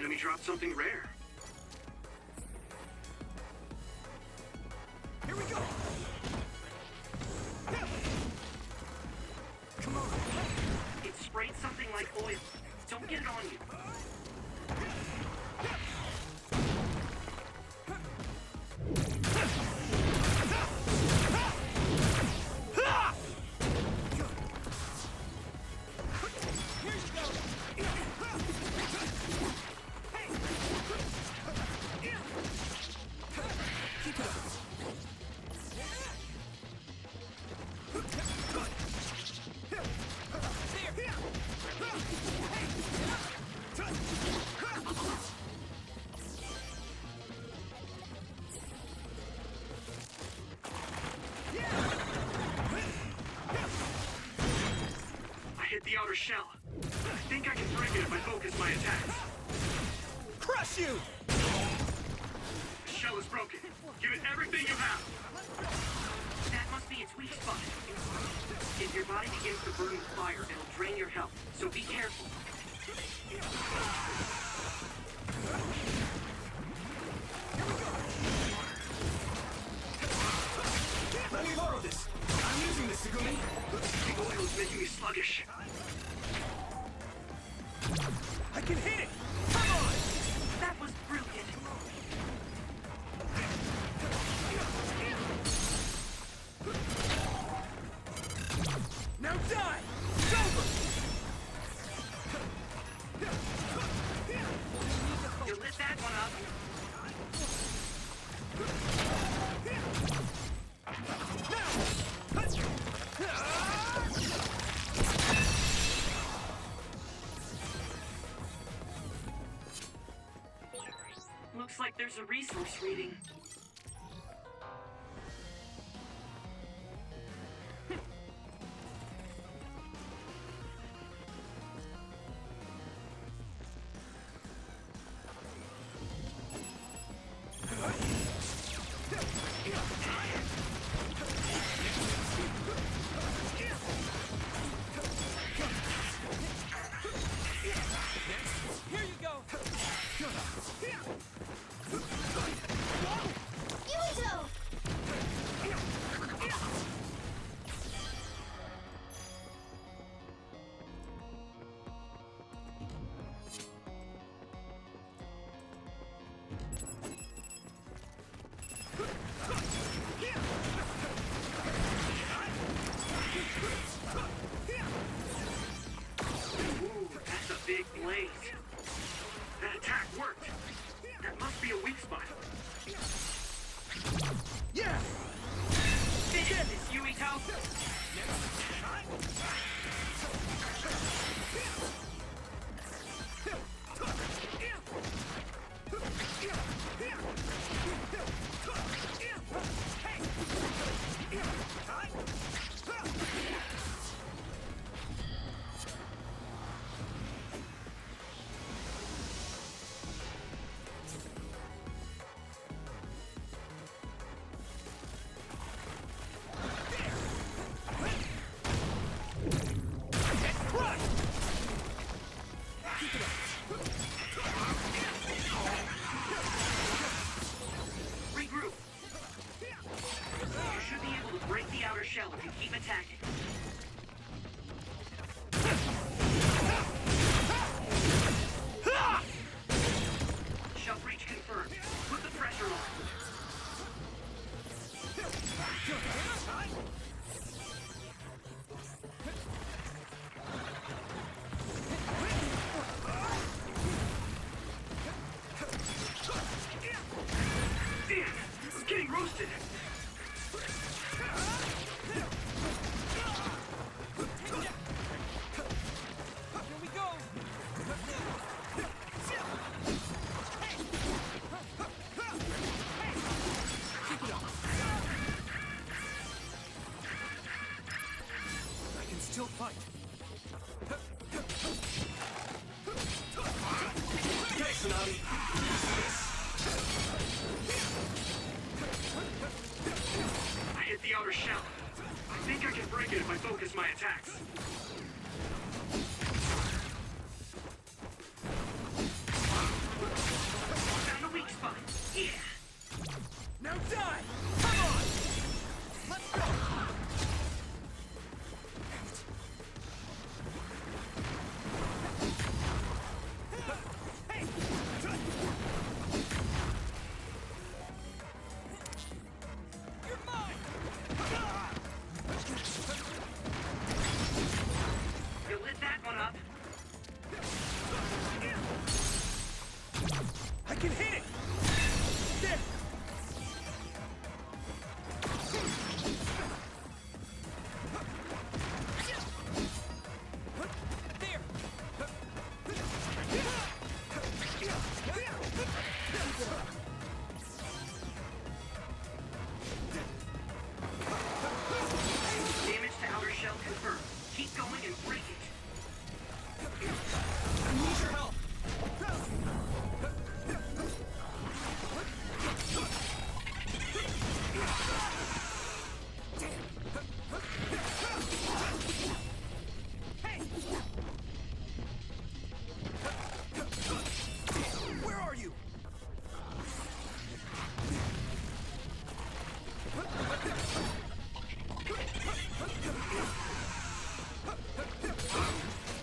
enemy dropped something rare. Here we go! Come on! It sprayed something like oil. Don't get it on you. The outer shell. I think I can break it if I focus my attacks. Crush you! The shell is broken. Give it everything you have. That must be its weak spot. If your body begins to burn with fire, it'll drain your health, so be careful. Let me borrow this. I'm using this to go in. The oil is making me sluggish. I can hit it! Come on! That was brilliant. Now die! It's over! You lit that one up. Looks like there's a resource reading. Here you go! Ooh, that's a big blaze. That attack worked. That must be a weak spot. Yeah! Finish this, Yuito! Regroup. You should be able to break the outer shell if you keep attacking. Shell breach confirmed. Put the pressure on. Damn! I'm getting roasted! Here we go! Keep it up! I can still fight! Okay, Tsunami! I hit the outer shell. I think I can break it if I focus my attacks. break it. I need your help. Where are you?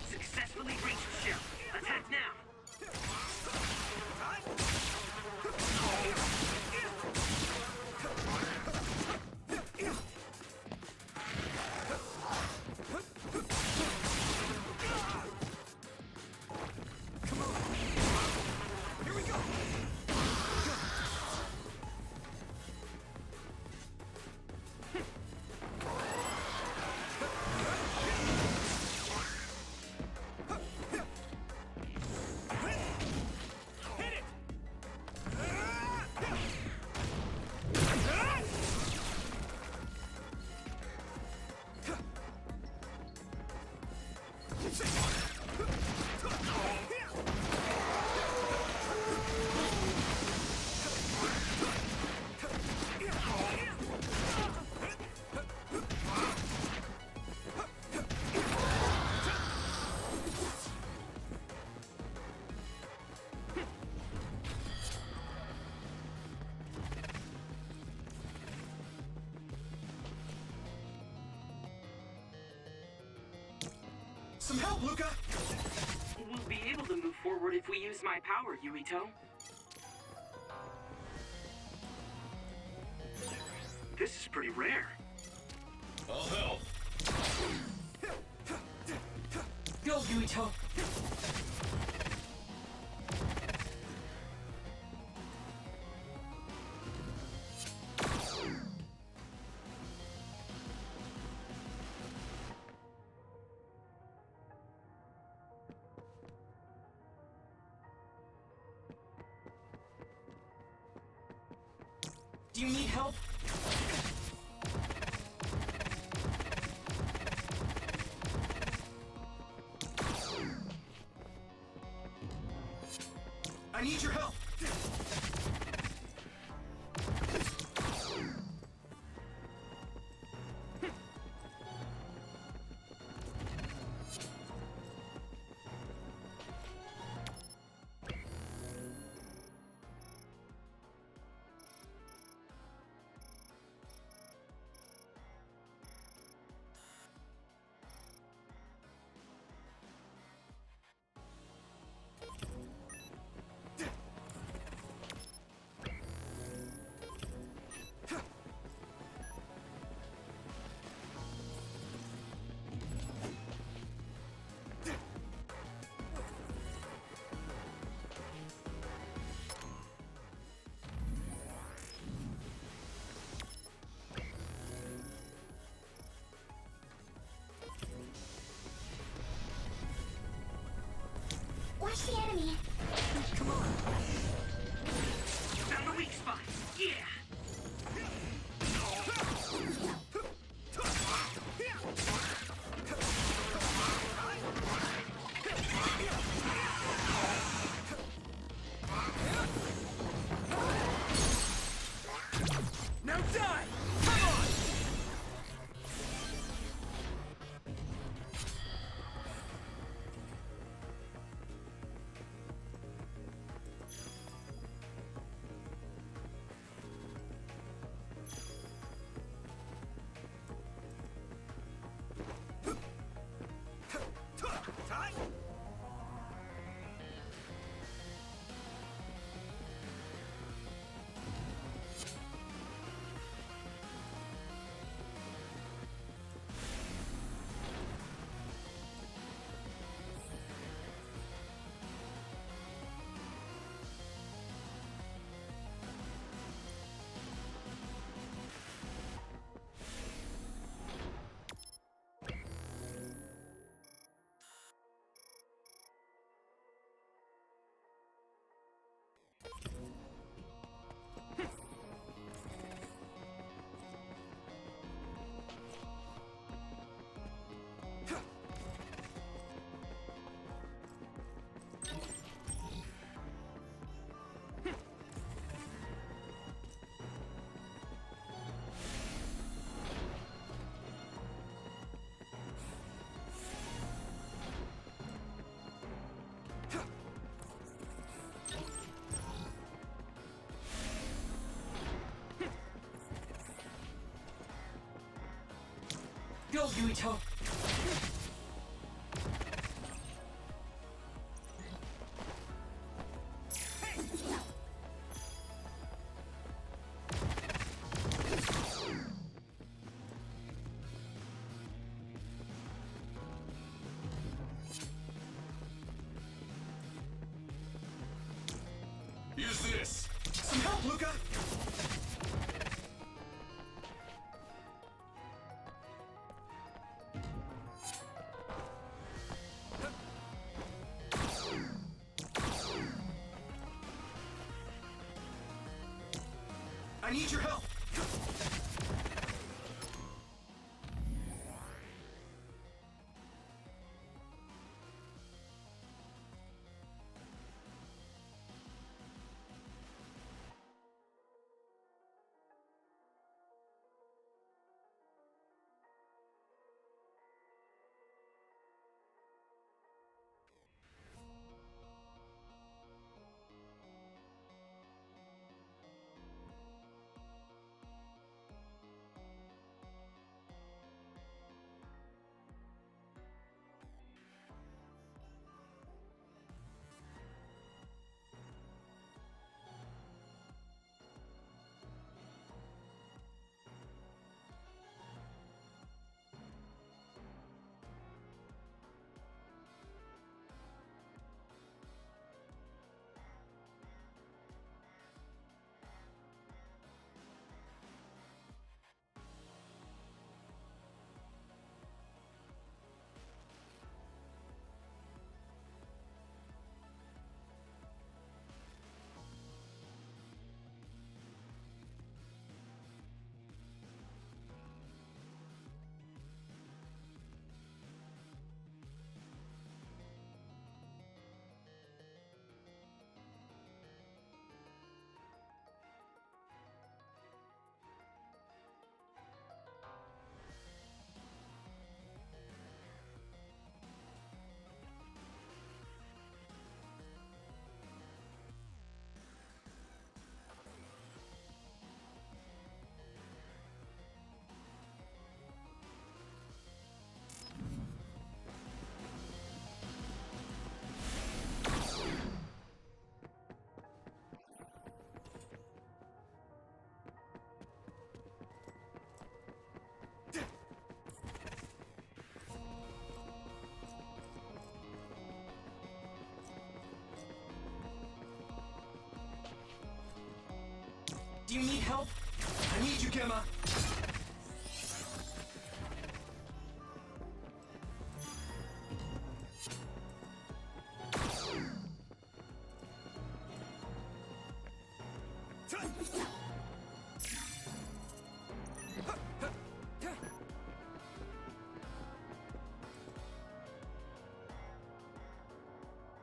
Successfully breached shell. Attack now. Here we go. Hit it. Some help, Luca. We'll be able to move forward if we use my power, Yuito. This is pretty rare. I'll help. Go, Yuito. Do you need help? I need your help. Yuito. Use this. Some help, Luca! I need your help! Do you need help? I need you, Gemma!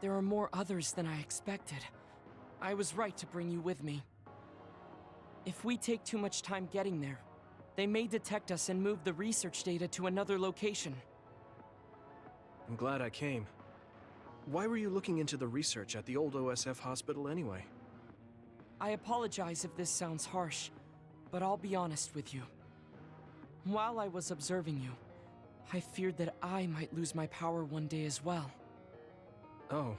There are more others than I expected. I was right to bring you with me. If we take too much time getting there, they may detect us and move the research data to another location. I'm glad I came. Why were you looking into the research at the old OSF hospital anyway? I apologize if this sounds harsh, but I'll be honest with you. While I was observing you, I feared that I might lose my power one day as well. Oh.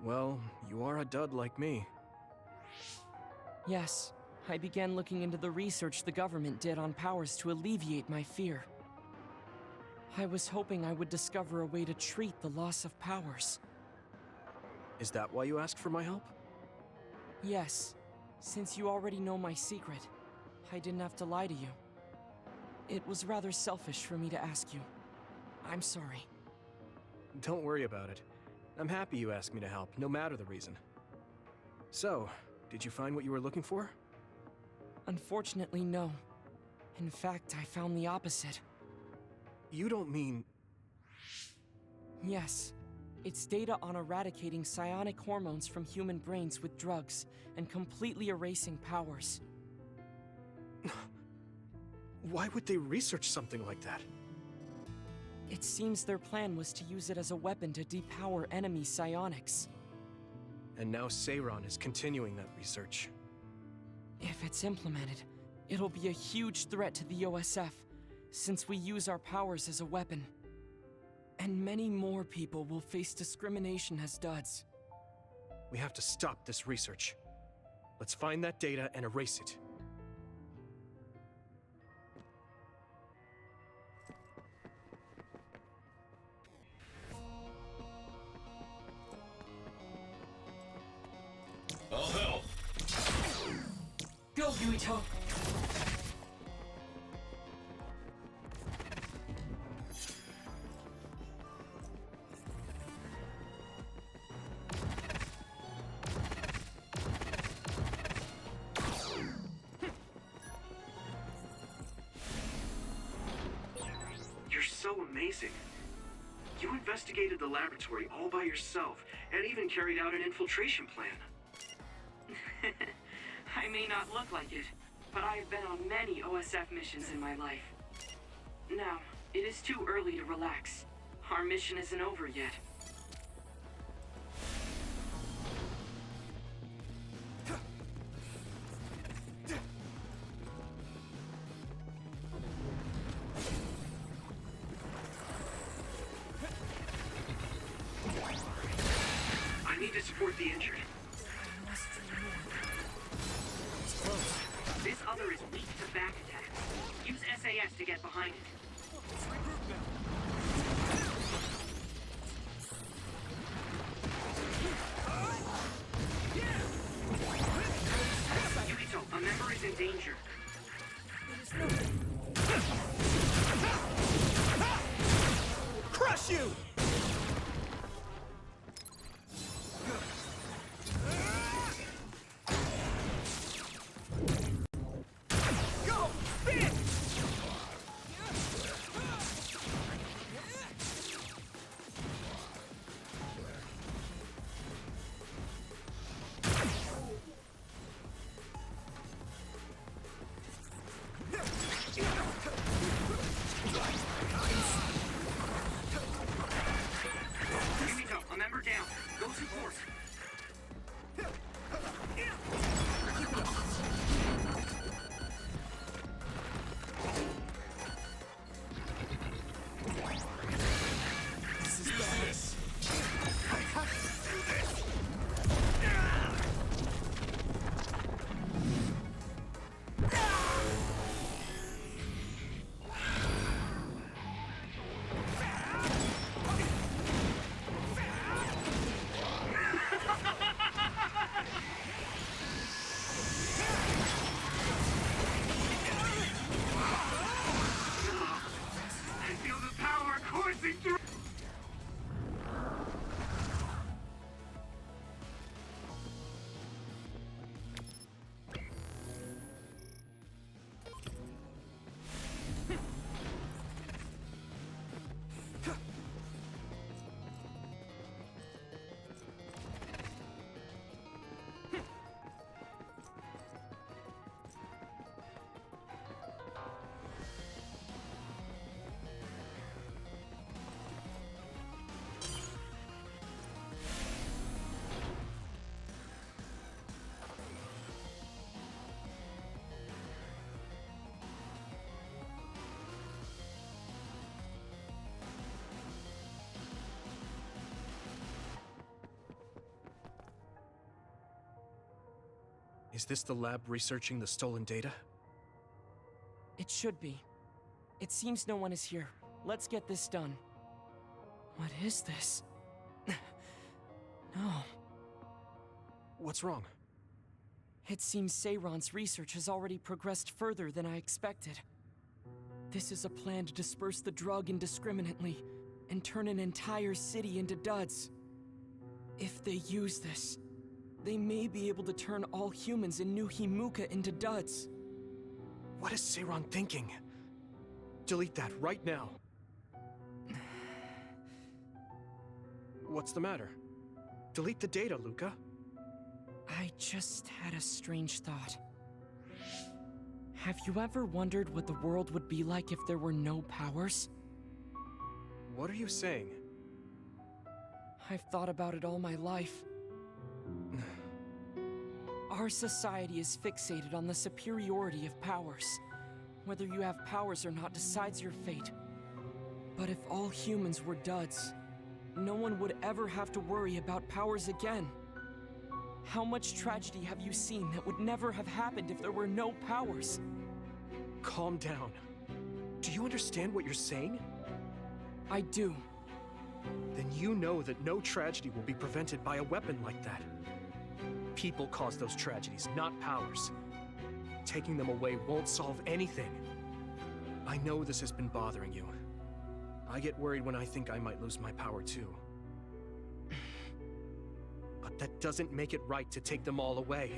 Well, you are a dud like me. Yes, I began looking into the research the government did on powers to alleviate my fear. I was hoping I would discover a way to treat the loss of powers. Is that why you asked for my help? Yes, since you already know my secret, I didn't have to lie to you. It was rather selfish for me to ask you. I'm sorry. Don't worry about it. I'm happy you asked me to help, no matter the reason. So, did you find what you were looking for? Unfortunately, no. In fact, I found the opposite. You don't mean... Yes. It's data on eradicating psionic hormones from human brains with drugs and completely erasing powers. Why would they research something like that? It seems their plan was to use it as a weapon to depower enemy psionics. And now Seiron is continuing that research. If it's implemented, it'll be a huge threat to the OSF, since we use our powers as a weapon. And many more people will face discrimination as duds. We have to stop this research. Let's find that data and erase it. I'll help. Go, Yuito! You're so amazing. You investigated the laboratory all by yourself, and even carried out an infiltration plan. I may not look like it, but I have been on many OSF missions in my life. Now, it is too early to relax. Our mission isn't over yet. I need to support the injured. This other is weak to back attacks. Use SAS to get behind it. Yuito, a member is in danger. Crush you! Yuito, a member down. Go support. I feel the power coursing through. Is this the lab researching the stolen data? It should be. It seems no one is here. Let's get this done. What is this? No. What's wrong? It seems Seiron's research has already progressed further than I expected. This is a plan to disperse the drug indiscriminately and turn an entire city into duds. If they use this, they may be able to turn all humans in New Himuka into duds. What is Seiron thinking? Delete that right now. What's the matter? Delete the data, Luca. I just had a strange thought. Have you ever wondered what the world would be like if there were no powers? What are you saying? I've thought about it all my life. Our society is fixated on the superiority of powers. Whether you have powers or not decides your fate. But if all humans were duds, no one would ever have to worry about powers again. How much tragedy have you seen that would never have happened if there were no powers? Calm down. Do you understand what you're saying? I do. Then you know that no tragedy will be prevented by a weapon like that. People cause those tragedies, not powers. Taking them away won't solve anything. I know this has been bothering you. I get worried when I think I might lose my power too. But that doesn't make it right to take them all away.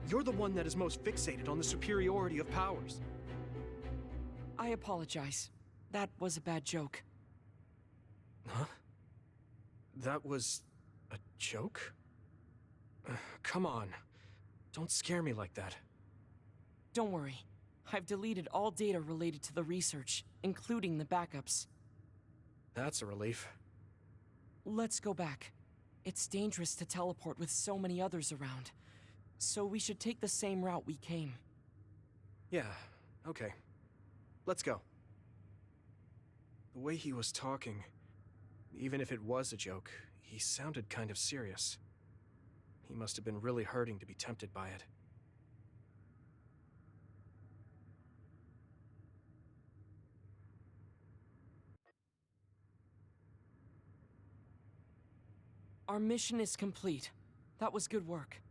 You're the one that is most fixated on the superiority of powers. I apologize. That was a bad joke. Huh? That was a joke? Come on. Don't scare me like that. Don't worry. I've deleted all data related to the research, including the backups. That's a relief. Let's go back. It's dangerous to teleport with so many others around, so we should take the same route we came. Yeah, okay. Let's go. The way he was talking, even if it was a joke, he sounded kind of serious. He must have been really hurting to be tempted by it. Our mission is complete. That was good work.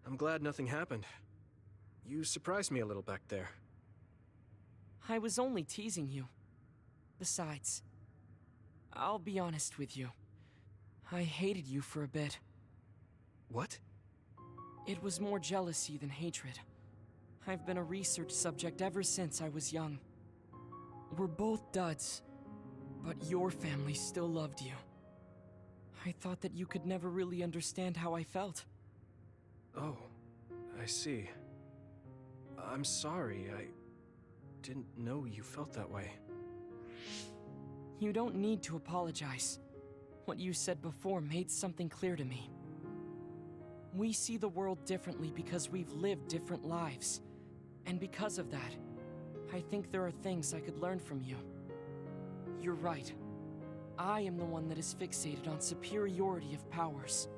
I'm glad nothing happened. You surprised me a little back there. I was only teasing you. Besides, I'll be honest with you. I hated you for a bit. What? It was more jealousy than hatred. I've been a research subject ever since I was young. We're both duds, but your family still loved you. I thought that you could never really understand how I felt. Oh, I see. I'm sorry, I didn't know you felt that way. You don't need to apologize. What you said before made something clear to me. We see the world differently because we've lived different lives. And because of that, I think there are things I could learn from you. You're right. I am the one that is fixated on superiority of powers.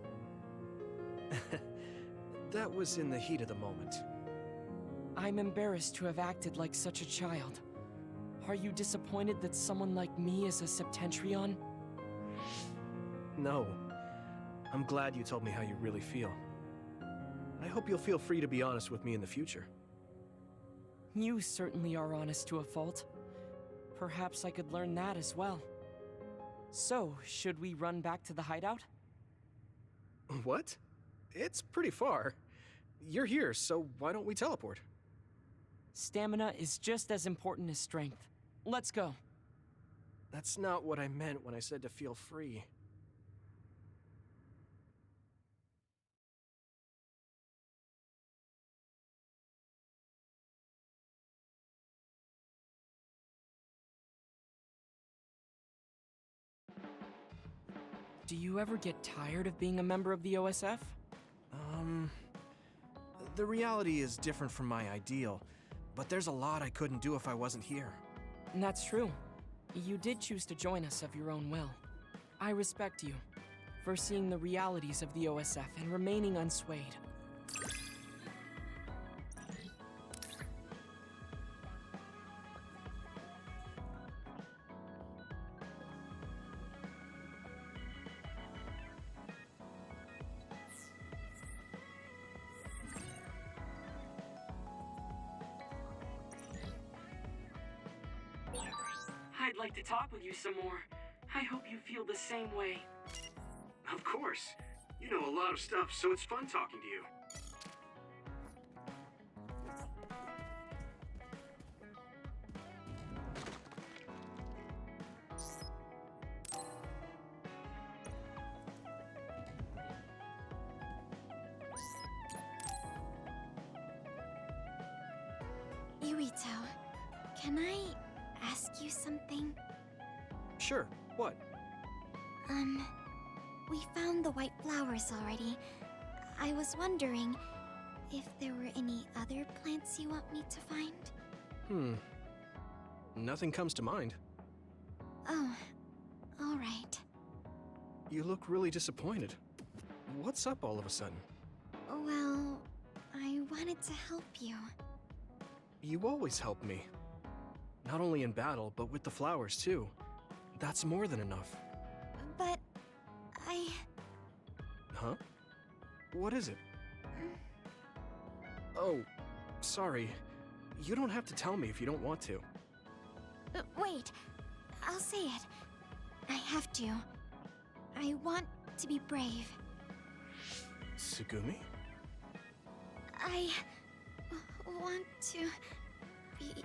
That was in the heat of the moment. I'm embarrassed to have acted like such a child. Are you disappointed that someone like me is a Septentrion? No. I'm glad you told me how you really feel. I hope you'll feel free to be honest with me in the future. You certainly are honest to a fault. Perhaps I could learn that as well. So, should we run back to the hideout? What? It's pretty far. You're here, so why don't we teleport? Stamina is just as important as strength. Let's go. That's not what I meant when I said to feel free. Do you ever get tired of being a member of the OSF? The reality is different from my ideal, but there's a lot I couldn't do if I wasn't here. And that's true. You did choose to join us of your own will. I respect you for seeing the realities of the OSF and remaining unswayed. I'd like to talk with you some more. I hope you feel the same way. Of course. You know a lot of stuff, so it's fun talking to you. Yuito, can I ask you something? Sure, what? We found the white flowers already. I was wondering, if there were any other plants you want me to find? Nothing comes to mind. Oh, alright. You look really disappointed. What's up all of a sudden? Well, I wanted to help you. You always help me. Not only in battle, but with the flowers too. That's more than enough. But Huh? What is it? Oh, sorry. You don't have to tell me if you don't want to. Wait, I'll say it. I have to. I want to be brave. Tsugumi? I want to be...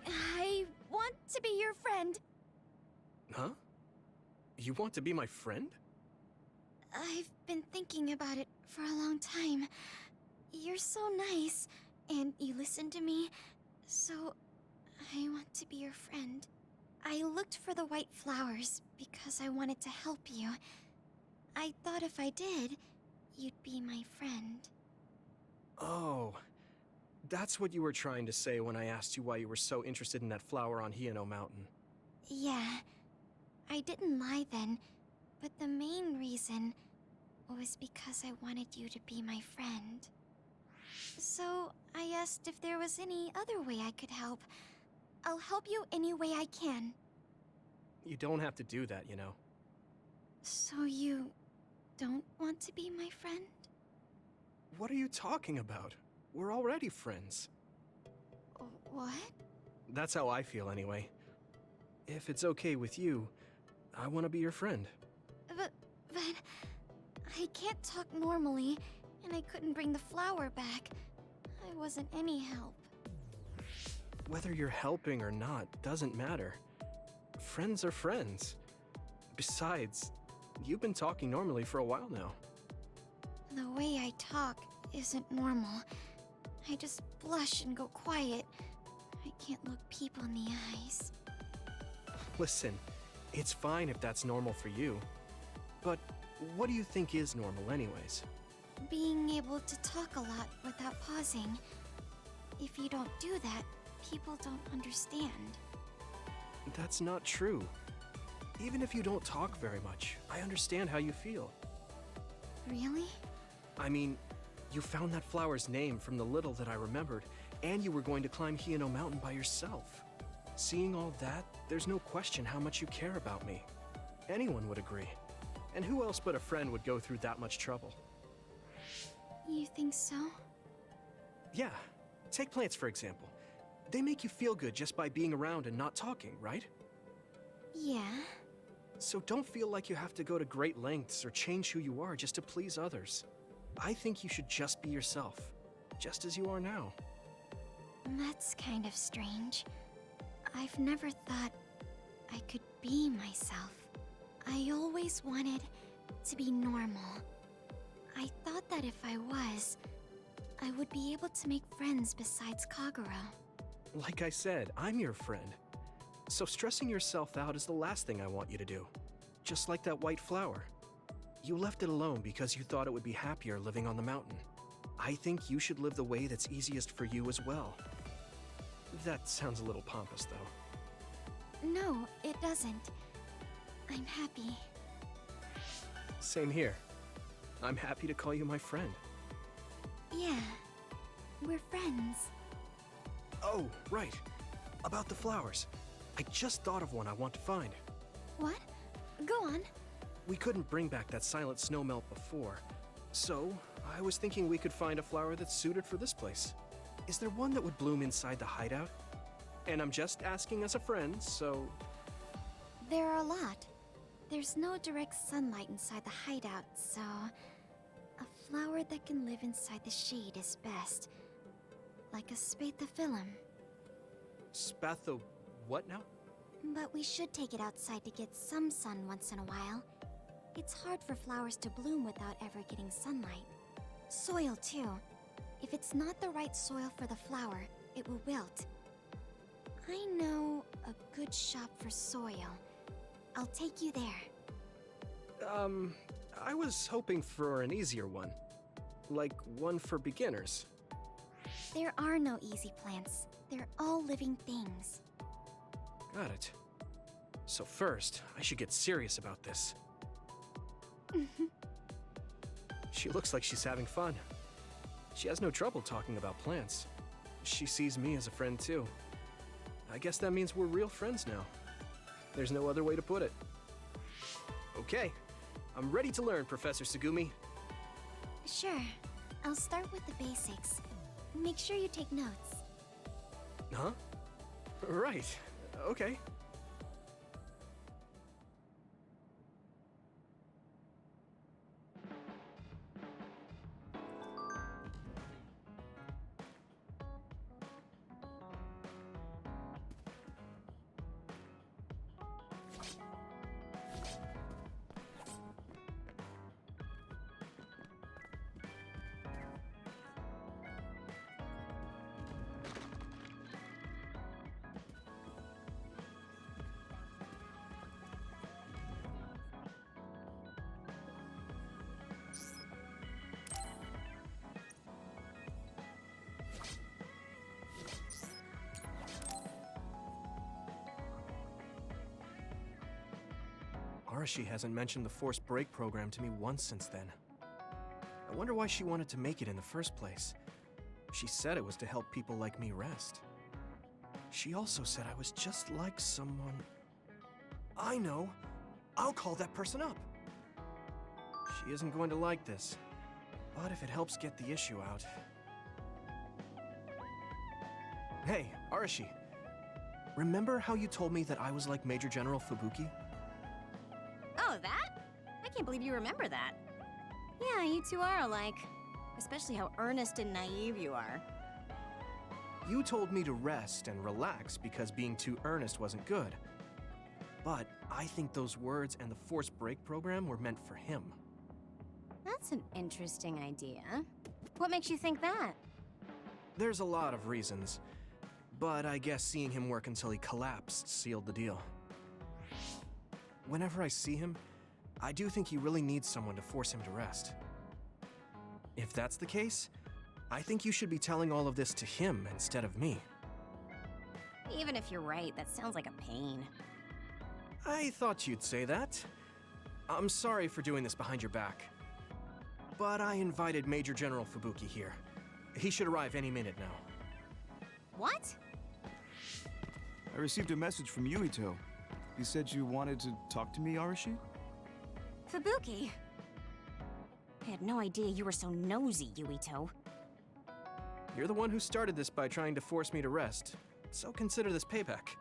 I want to be your friend. Huh? You want to be my friend? I've been thinking about it for a long time. You're so nice, and you listen to me, so I want to be your friend. I looked for the white flowers because I wanted to help you. I thought if I did, you'd be my friend. Oh, that's what you were trying to say when I asked you why you were so interested in that flower on Hiyano Mountain. Yeah, I didn't lie then, but the main reason was because I wanted you to be my friend. So I asked if there was any other way I could help. I'll help you any way I can. You don't have to do that, you know. So you don't want to be my friend? What are you talking about? We're already friends. What? That's how I feel anyway. If it's okay with you, I want to be your friend. But I can't talk normally, and I couldn't bring the flower back. I wasn't any help. Whether you're helping or not doesn't matter. Friends are friends. Besides, you've been talking normally for a while now. The way I talk isn't normal. I just blush and go quiet. I can't look people in the eyes. Listen, it's fine if that's normal for you. But what do you think is normal anyways? Being able to talk a lot without pausing. If you don't do that, people don't understand. That's not true. Even if you don't talk very much, I understand how you feel. Really? I mean, you found that flower's name from the little that I remembered, and you were going to climb Hiyano Mountain by yourself. Seeing all that, there's no question how much you care about me. Anyone would agree. And who else but a friend would go through that much trouble? You think so? Yeah. Take plants, for example. They make you feel good just by being around and not talking, right? Yeah. So don't feel like you have to go to great lengths or change who you are just to please others. I think you should just be yourself, just as you are now. That's kind of strange. I've never thought I could be myself. I always wanted to be normal. I thought that if I was, I would be able to make friends besides Kagura. Like I said, I'm your friend. So stressing yourself out is the last thing I want you to do. Just like that white flower. You left it alone because you thought it would be happier living on the mountain. I think you should live the way that's easiest for you as well. That sounds a little pompous, though. No, it doesn't. I'm happy. Same here. I'm happy to call you my friend. Yeah, we're friends. Oh, right. About the flowers. I just thought of one I want to find. What? Go on. We couldn't bring back that silent snowmelt before, so I was thinking we could find a flower that's suited for this place. Is there one that would bloom inside the hideout? And I'm just asking as a friend, so... There are a lot. There's no direct sunlight inside the hideout, so... A flower that can live inside the shade is best. Like a spathiphyllum. Spatho... what now? But we should take it outside to get some sun once in a while. It's hard for flowers to bloom without ever getting sunlight. Soil, too. If it's not the right soil for the flower, it will wilt. I know a good shop for soil. I'll take you there. I was hoping for an easier one. Like one for beginners. There are no easy plants. They're all living things. Got it. So first, I should get serious about this. She looks like she's having fun. She has no trouble talking about plants. She sees me as a friend too. I guess that means we're real friends now. There's no other way to put it. Okay, I'm ready to learn, Professor Tsugumi. Sure. I'll start with the basics. Make sure you take notes. Huh? Right. Okay. Arashi hasn't mentioned the forced break program to me once since then. I wonder why she wanted to make it in the first place. She said it was to help people like me rest. She also said I was just like someone... I know! I'll call that person up! She isn't going to like this, but if it helps get the issue out... Hey, Arashi. Remember how you told me that I was like Major General Fubuki? Oh, that? I can't believe you remember that. Yeah, you two are alike. Especially how earnest and naive you are. You told me to rest and relax because being too earnest wasn't good. But I think those words and the forced break program were meant for him. That's an interesting idea. What makes you think that? There's a lot of reasons, but I guess seeing him work until he collapsed sealed the deal. Whenever I see him, I do think he really needs someone to force him to rest. If that's the case, I think you should be telling all of this to him instead of me. Even if you're right, that sounds like a pain. I thought you'd say that. I'm sorry for doing this behind your back. But I invited Major General Fubuki here. He should arrive any minute now. What? I received a message from Yuito. You said you wanted to talk to me, Arashi? Fubuki? I had no idea you were so nosy, Yuito. You're the one who started this by trying to force me to rest, so consider this payback.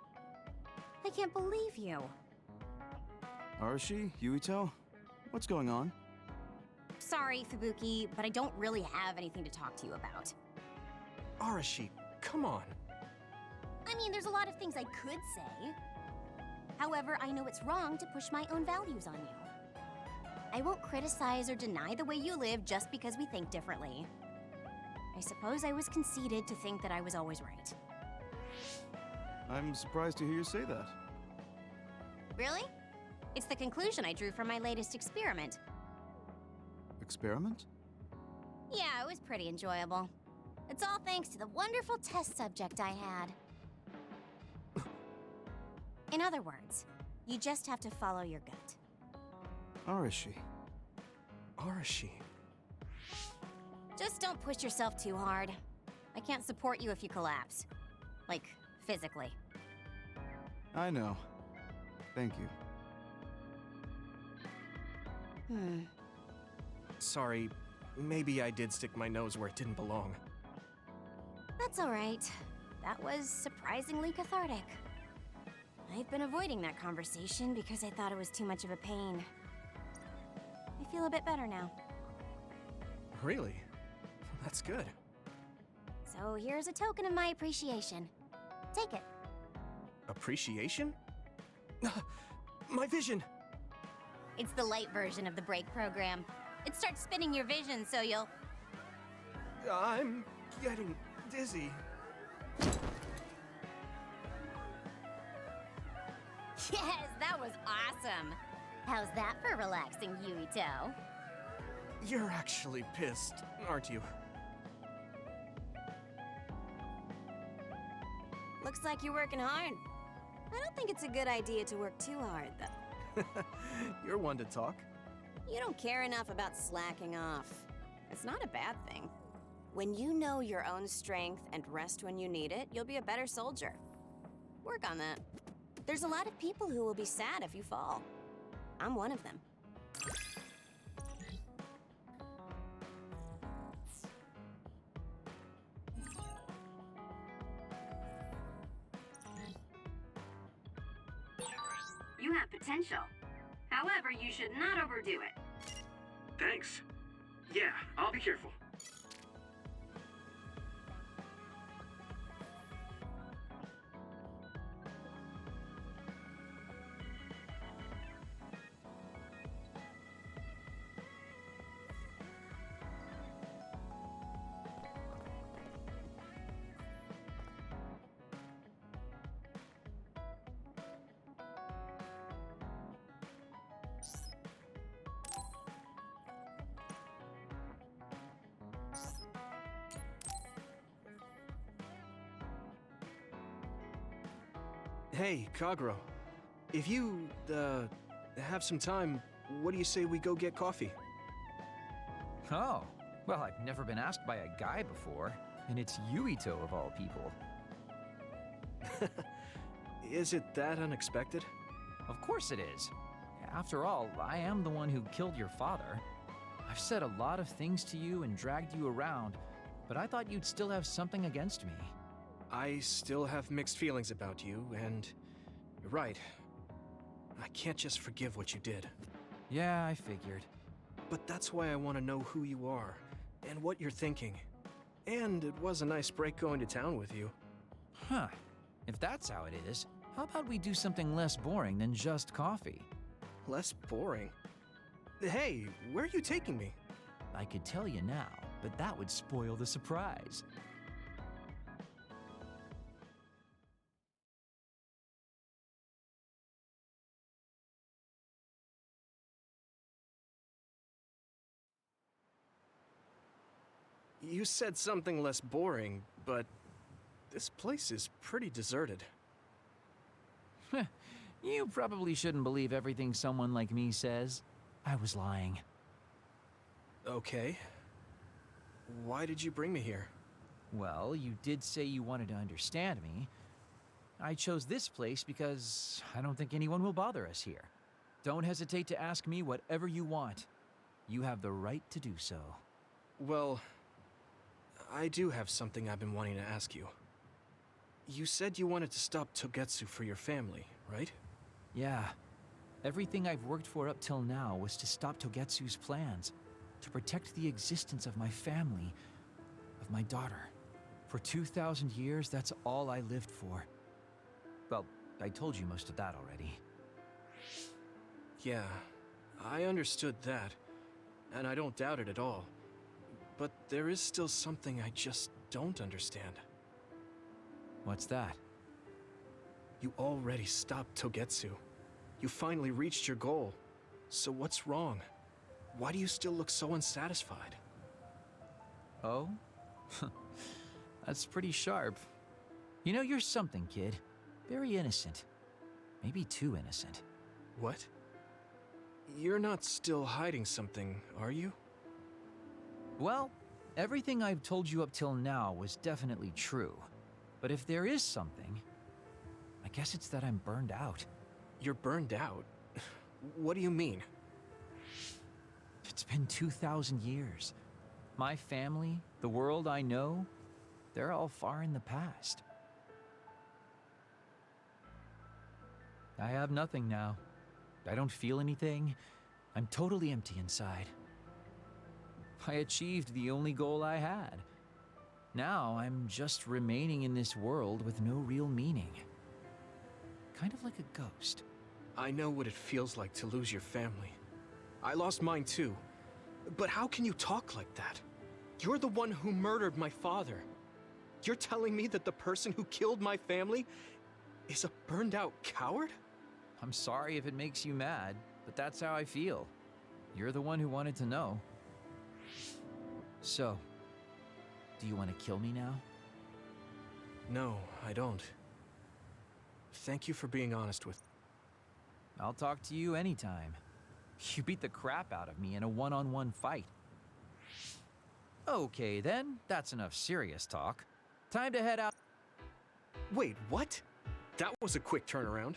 I can't believe you. Arashi? Yuito? What's going on? Sorry, Fubuki, but I don't really have anything to talk to you about. Arashi, come on. I mean, there's a lot of things I could say. However, I know it's wrong to push my own values on you. I won't criticize or deny the way you live just because we think differently. I suppose I was conceited to think that I was always right. I'm surprised to hear you say that. Really? It's the conclusion I drew from my latest experiment. Experiment? Yeah, it was pretty enjoyable. It's all thanks to the wonderful test subject I had. In other words, you just have to follow your gut. Arashi. Arashi. Just don't push yourself too hard. I can't support you if you collapse. Like, physically. I know. Thank you. Sorry, maybe I did stick my nose where it didn't belong. That's all right. That was surprisingly cathartic. I've been avoiding that conversation because I thought it was too much of a pain. I feel a bit better now. Really? That's good. So here's a token of my appreciation. Take it. Appreciation? My vision! It's the light version of the break program. It starts spinning your vision so you'll... I'm getting dizzy. Yes, that was awesome! How's that for relaxing, Yuito? You're actually pissed, aren't you? Looks like you're working hard. I don't think it's a good idea to work too hard, though. You're one to talk. You don't care enough about slacking off. It's not a bad thing. When you know your own strength and rest when you need it, you'll be a better soldier. Work on that. There's a lot of people who will be sad if you fall. I'm one of them. You have potential. However, you should not overdo it. Thanks. Yeah, I'll be careful. Hey, Kagero. If you, have some time, what do you say we go get coffee? Oh, well, I've never been asked by a guy before, and it's Yuito of all people. Is it that unexpected? Of course it is. After all, I am the one who killed your father. I've said a lot of things to you and dragged you around, but I thought you'd still have something against me. I still have mixed feelings about you, and you're right. I can't just forgive what you did. Yeah, I figured. But that's why I want to know who you are, and what you're thinking. And it was a nice break going to town with you. Huh. If that's how it is, how about we do something less boring than just coffee? Less boring? Hey, where are you taking me? I could tell you now, but that would spoil the surprise. You said something less boring, but this place is pretty deserted. You probably shouldn't believe everything someone like me says. I was lying. Okay. Why did you bring me here? Well, you did say you wanted to understand me. I chose this place because I don't think anyone will bother us here. Don't hesitate to ask me whatever you want. You have the right to do so. Well, I do have something I've been wanting to ask you. You said you wanted to stop Togetsu for your family, right? Yeah. Everything I've worked for up till now was to stop Togetsu's plans, to protect the existence of my family, of my daughter. For 2,000 years, that's all I lived for. Well, I told you most of that already. Yeah, I understood that, and I don't doubt it at all. But there is still something I just don't understand. What's that? You already stopped Togetsu. You finally reached your goal. So what's wrong? Why do you still look so unsatisfied? Oh? That's pretty sharp. You know, you're something, kid. Very innocent. Maybe too innocent. What? You're not still hiding something, are you? Well, everything I've told you up till now was definitely true. But if there is something, I guess it's that I'm burned out. You're burned out? What do you mean? It's been 2,000 years. My family, the world I know, they're all far in the past. I have nothing now. I don't feel anything. I'm totally empty inside. I achieved the only goal I had. Now I'm just remaining in this world with no real meaning. Kind of like a ghost. I know what it feels like to lose your family. I lost mine too. But how can you talk like that? You're the one who murdered my father. You're telling me that the person who killed my family is a burned out coward? I'm sorry if it makes you mad, but that's how I feel. You're the one who wanted to know. So, do you want to kill me now? No, I don't. Thank you for being honest with... I'll talk to you anytime. You beat the crap out of me in a one-on-one fight. Okay then, that's enough serious talk. Time to head out. Wait, what? That was a quick turnaround.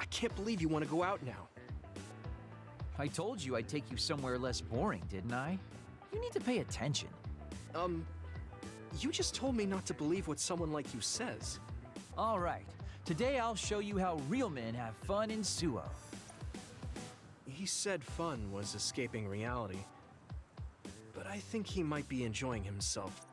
I can't believe you want to go out now. I told you I'd take you somewhere less boring, didn't I? You need to pay attention. You just told me not to believe what someone like you says. All right, today I'll show you how real men have fun in Suo. He said fun was escaping reality, but I think he might be enjoying himself.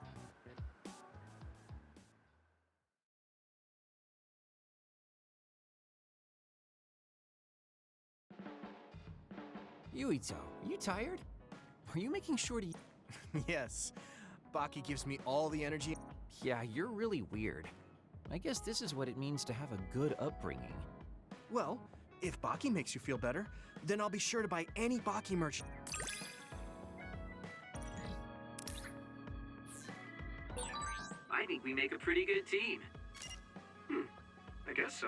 Yuito, are you tired? Are you making sure to... Yes, Baki gives me all the energy. Yeah, you're really weird. I guess this is what it means to have a good upbringing. Well, if Baki makes you feel better, then I'll be sure to buy any Baki merch. I think we make a pretty good team. I guess so.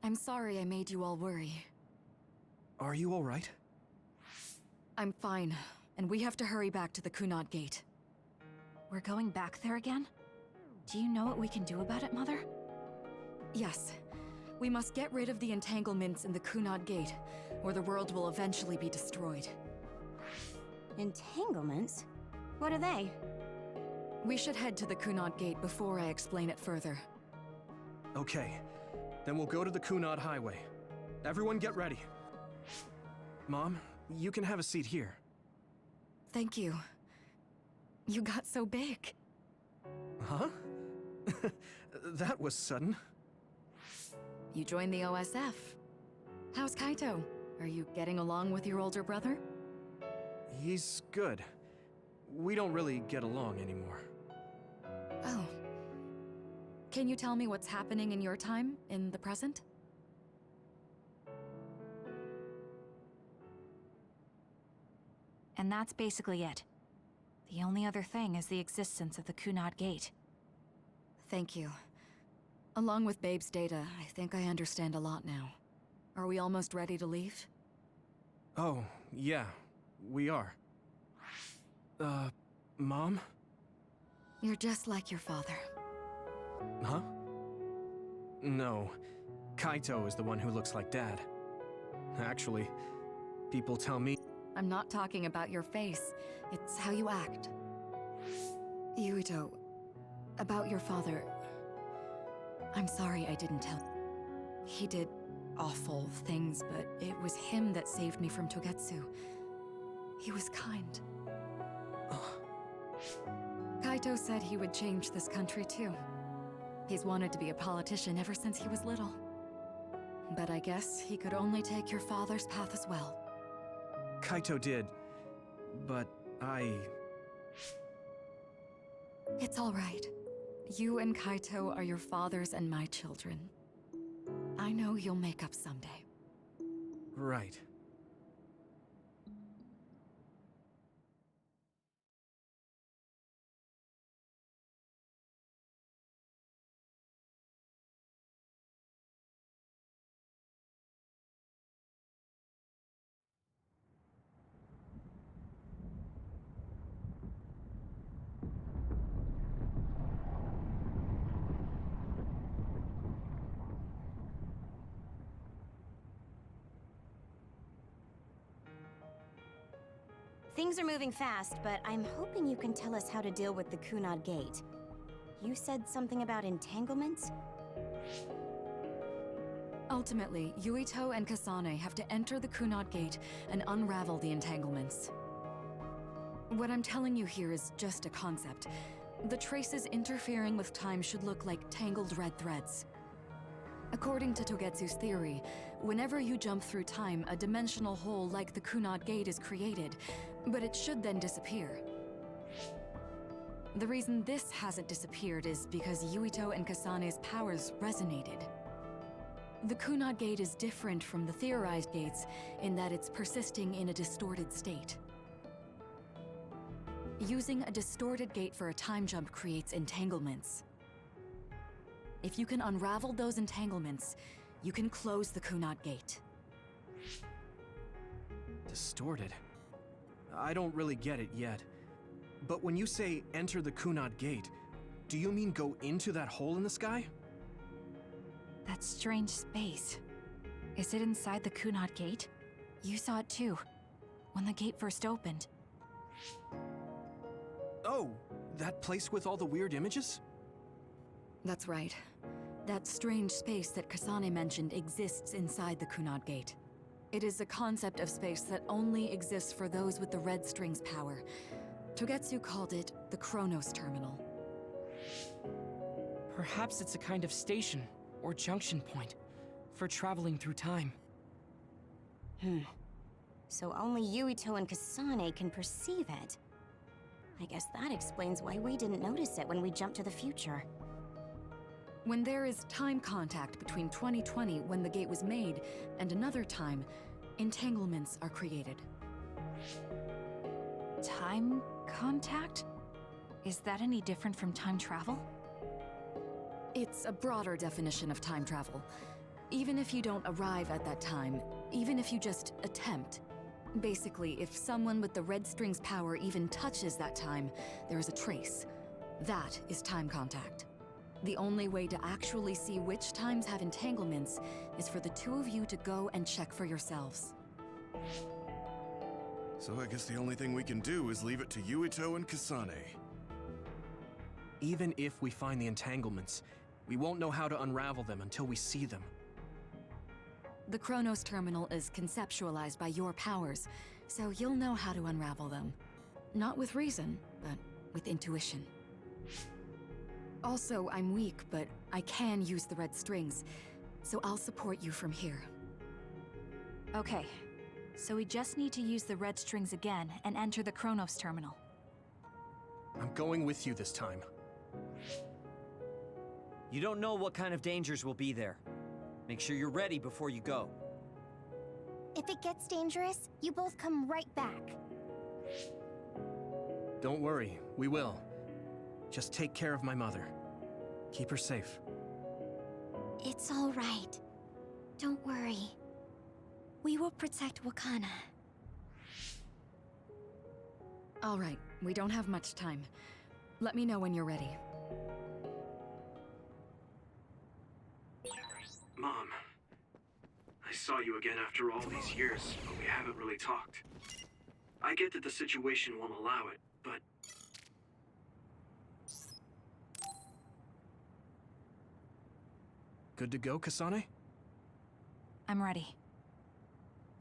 I'm sorry I made you all worry. Are you all right? I'm fine, and we have to hurry back to the Kunad Gate. We're going back there again? Do you know what we can do about it, Mother? Yes. We must get rid of the entanglements in the Kunad Gate, or the world will eventually be destroyed. Entanglements? What are they? We should head to the Kunad Gate before I explain it further. Okay, then we'll go to the Kunad Highway. Everyone get ready. Mom, you can have a seat here. Thank you. You got so big. Huh? That was sudden. You joined the OSF. How's Kaito? Are you getting along with your older brother? He's good. We don't really get along anymore. Oh. Can you tell me what's happening in your time, in the present? And that's basically it. The only other thing is the existence of the Kunad Gate. Thank you. Along with Babe's data, I think I understand a lot now. Are we almost ready to leave? Oh, yeah, we are. Mom? You're just like your father. Huh? No, Kaito is the one who looks like Dad. Actually, people tell me... I'm not talking about your face. It's how you act. Yuito, about your father... I'm sorry I didn't tell. He did awful things, but it was him that saved me from Togetsu. He was kind. Kaito said he would change this country too. He's wanted to be a politician ever since he was little. But I guess he could only take your father's path as well. Kaito did, but It's all right. You and Kaito are your father's and my children. I know you'll make up someday. Right. Things are moving fast, but I'm hoping you can tell us how to deal with the Kunad Gate. You said something about entanglements? Ultimately, Yuito and Kasane have to enter the Kunad Gate and unravel the entanglements. What I'm telling you here is just a concept. The traces interfering with time should look like tangled red threads. According to Togetsu's theory, whenever you jump through time, a dimensional hole like the Kunad Gate is created, but it should then disappear. The reason this hasn't disappeared is because Yuito and Kasane's powers resonated. The Kunad Gate is different from the theorized gates in that it's persisting in a distorted state. Using a distorted gate for a time jump creates entanglements. If you can unravel those entanglements, you can close the Kunad Gate. Distorted? I don't really get it yet. But when you say enter the Kunad Gate, do you mean go into that hole in the sky? That strange space. Is it inside the Kunad Gate? You saw it too, when the gate first opened. Oh, that place with all the weird images? That's right. That strange space that Kasane mentioned exists inside the Kunad Gate. It is a concept of space that only exists for those with the red string's power. Togetsu called it the Chronos Terminal. Perhaps it's a kind of station or junction point for traveling through time. So only Yuito and Kasane can perceive it. I guess that explains why we didn't notice it when we jumped to the future. When there is time contact between 2020, when the gate was made, and another time, entanglements are created. Time contact? Is that any different from time travel? It's a broader definition of time travel. Even if you don't arrive at that time, even if you just attempt. Basically, if someone with the red string's power even touches that time, there is a trace. That is time contact. The only way to actually see which times have entanglements is for the two of you to go and check for yourselves. So I guess the only thing we can do is leave it to Yuito and Kasane. Even if we find the entanglements, we won't know how to unravel them until we see them. The Chronos Terminal is conceptualized by your powers, so you'll know how to unravel them. Not with reason, but with intuition. Also, I'm weak, but I can use the red strings, so I'll support you from here. Okay, so we just need to use the red strings again and enter the Chronos Terminal. I'm going with you this time. You don't know what kind of dangers will be there. Make sure you're ready before you go. If it gets dangerous, you both come right back. Don't worry, we will. Just take care of my mother. Keep her safe. It's all right. Don't worry. We will protect Wakana. All right, we don't have much time. Let me know when you're ready. Mom, I saw you again after all these years, but we haven't really talked. I get that the situation won't allow it, but... Good to go, Kasane? I'm ready.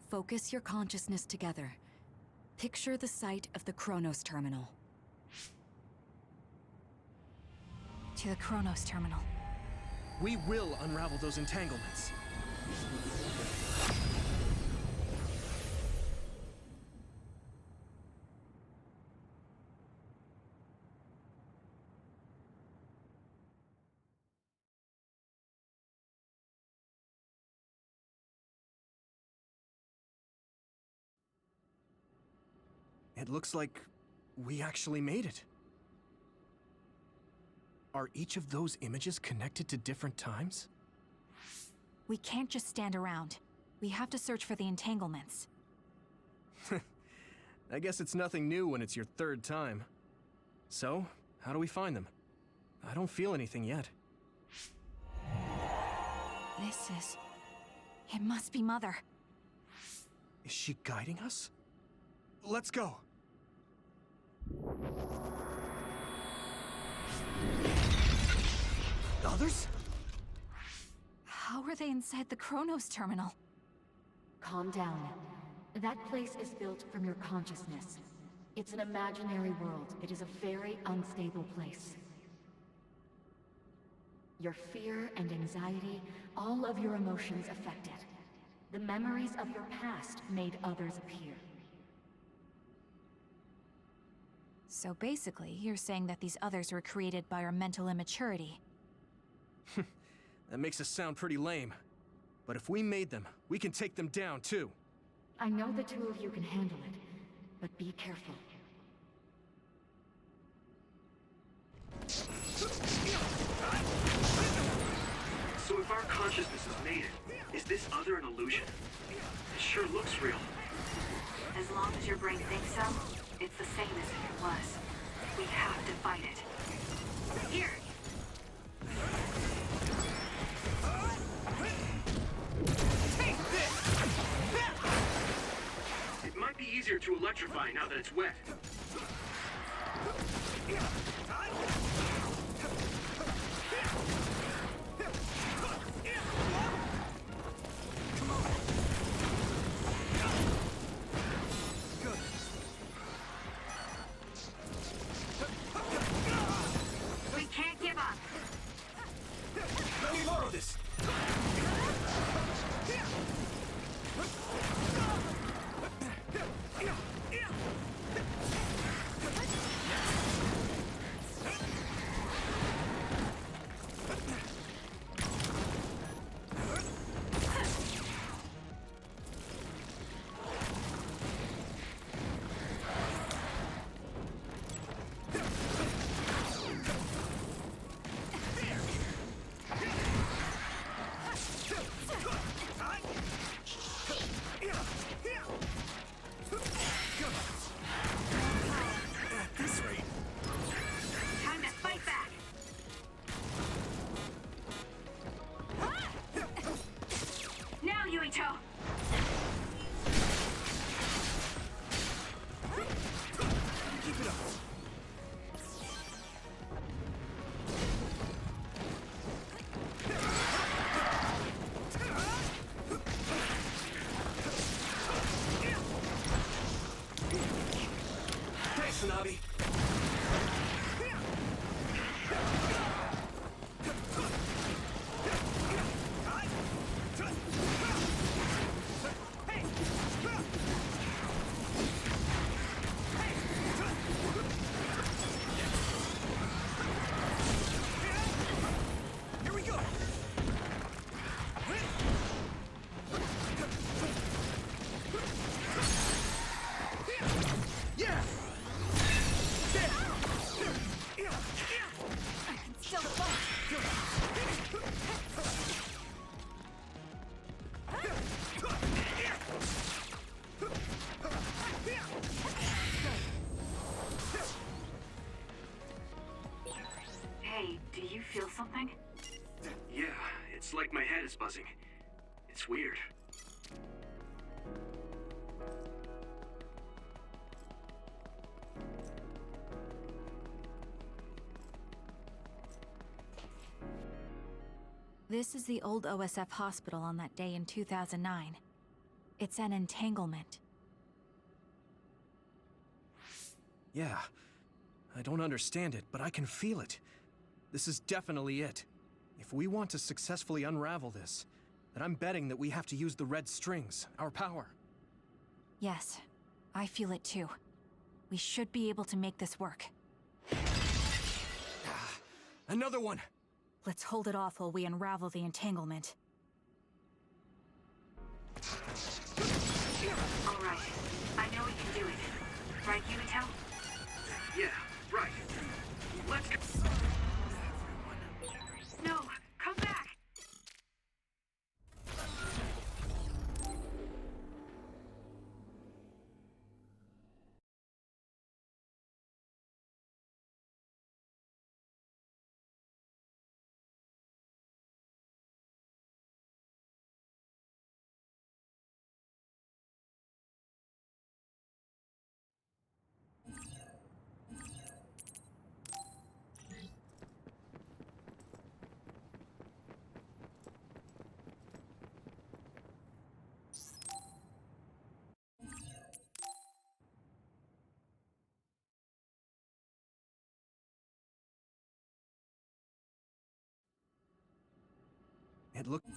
Focus your consciousness together. Picture the site of the Chronos Terminal. To the Chronos Terminal. We will unravel those entanglements. It looks like we actually made it. Are each of those images connected to different times? We can't just stand around. We have to search for the entanglements. I guess it's nothing new when it's your third time. So, how do we find them? I don't feel anything yet. This is... It must be Mother. Is she guiding us? Let's go! Others? How are they inside the Chronos Terminal? Calm down. That place is built from your consciousness. It's an imaginary world. It is a very unstable place. Your fear and anxiety, all of your emotions affected. The memories of your past made others appear. So basically, you're saying that these others were created by our mental immaturity. That makes us sound pretty lame. But if we made them, we can take them down, too. I know the two of you can handle it, but be careful. So if our consciousness has made it, is this other an illusion? It sure looks real. As long as your brain thinks so, it's the same as if it was. We have to fight it. Here! Take this! It might be easier to electrify now that it's wet. We can't give up. Let me borrow this. Time to fight back. Now, Yuito! Keep it up. Thanks, Nabi. Here we go. Yeah. I can still fight. Hey, do you feel something? Yeah, it's like my head is buzzing. It's weird. This is the old OSF hospital on that day in 2009. It's an entanglement. Yeah. I don't understand it, but I can feel it. This is definitely it. If we want to successfully unravel this, then I'm betting that we have to use the red strings, our power. Yes, I feel it too. We should be able to make this work. Another one! Let's hold it off while we unravel the entanglement. All right. I know we can do it. Right, Yuito? Yeah, right. Let's go. No, come back! It looked...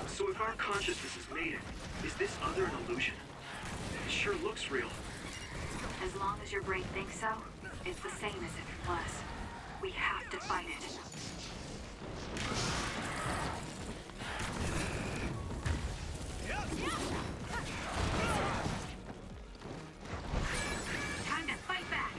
So if our consciousness has made it, is this other an illusion? It sure looks real. As long as your brain thinks so, it's the same as if it was. We have to fight it. Time to fight back!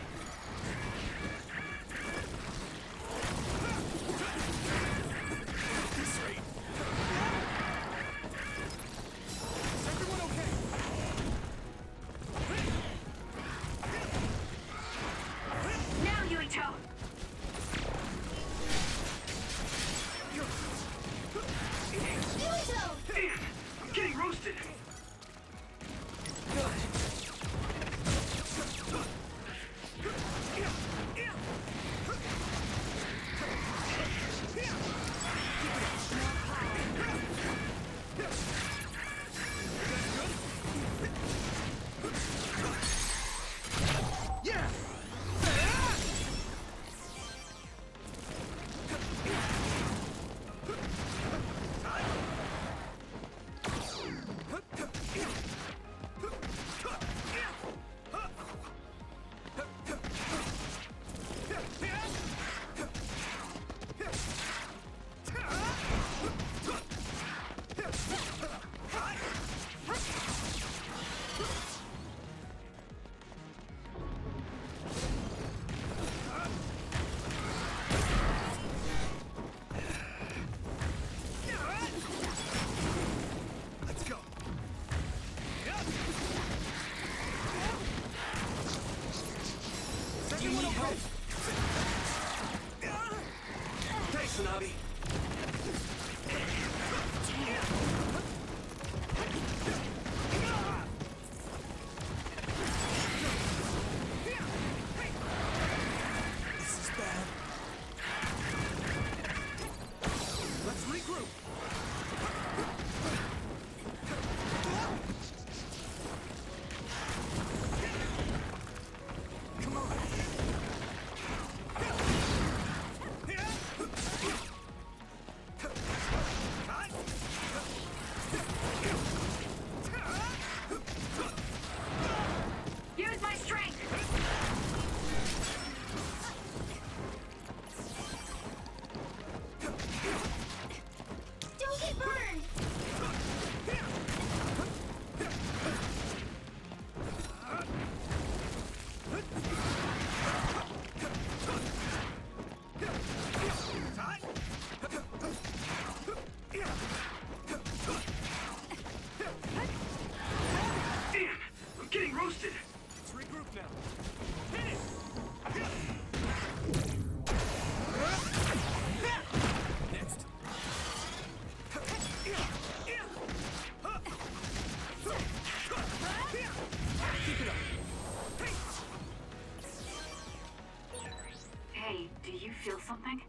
Feel something?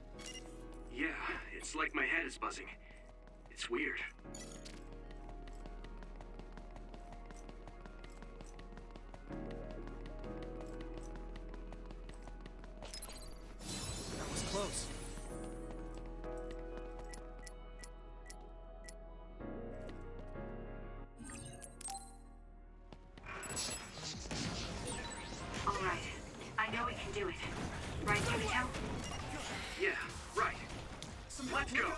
Yeah, it's like my head is buzzing. It's weird. That was close. All right. I know we can do it. Right, Yumito? Yeah, right. Let's go!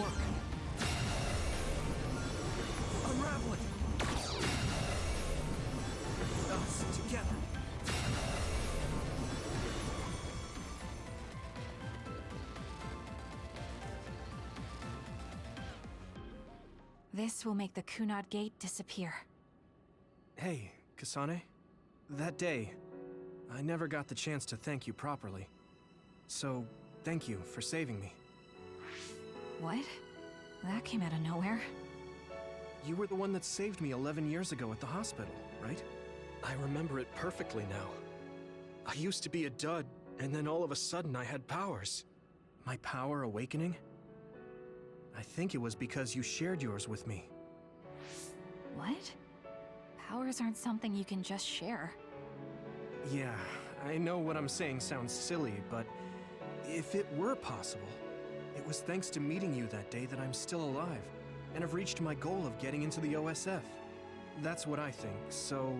work. Unravel it! Us together. This will make the Kunad Gate disappear. Hey, Kasane. That day, I never got the chance to thank you properly. So, thank you for saving me. What? That came out of nowhere. You were the one that saved me 11 years ago at the hospital, right? I remember it perfectly now. I used to be a dud, and then all of a sudden I had powers. My power awakening? I think it was because you shared yours with me. What? Powers aren't something you can just share. Yeah, I know what I'm saying sounds silly, but if it were possible, it was thanks to meeting you that day that I'm still alive, and have reached my goal of getting into the OSF. That's what I think, so...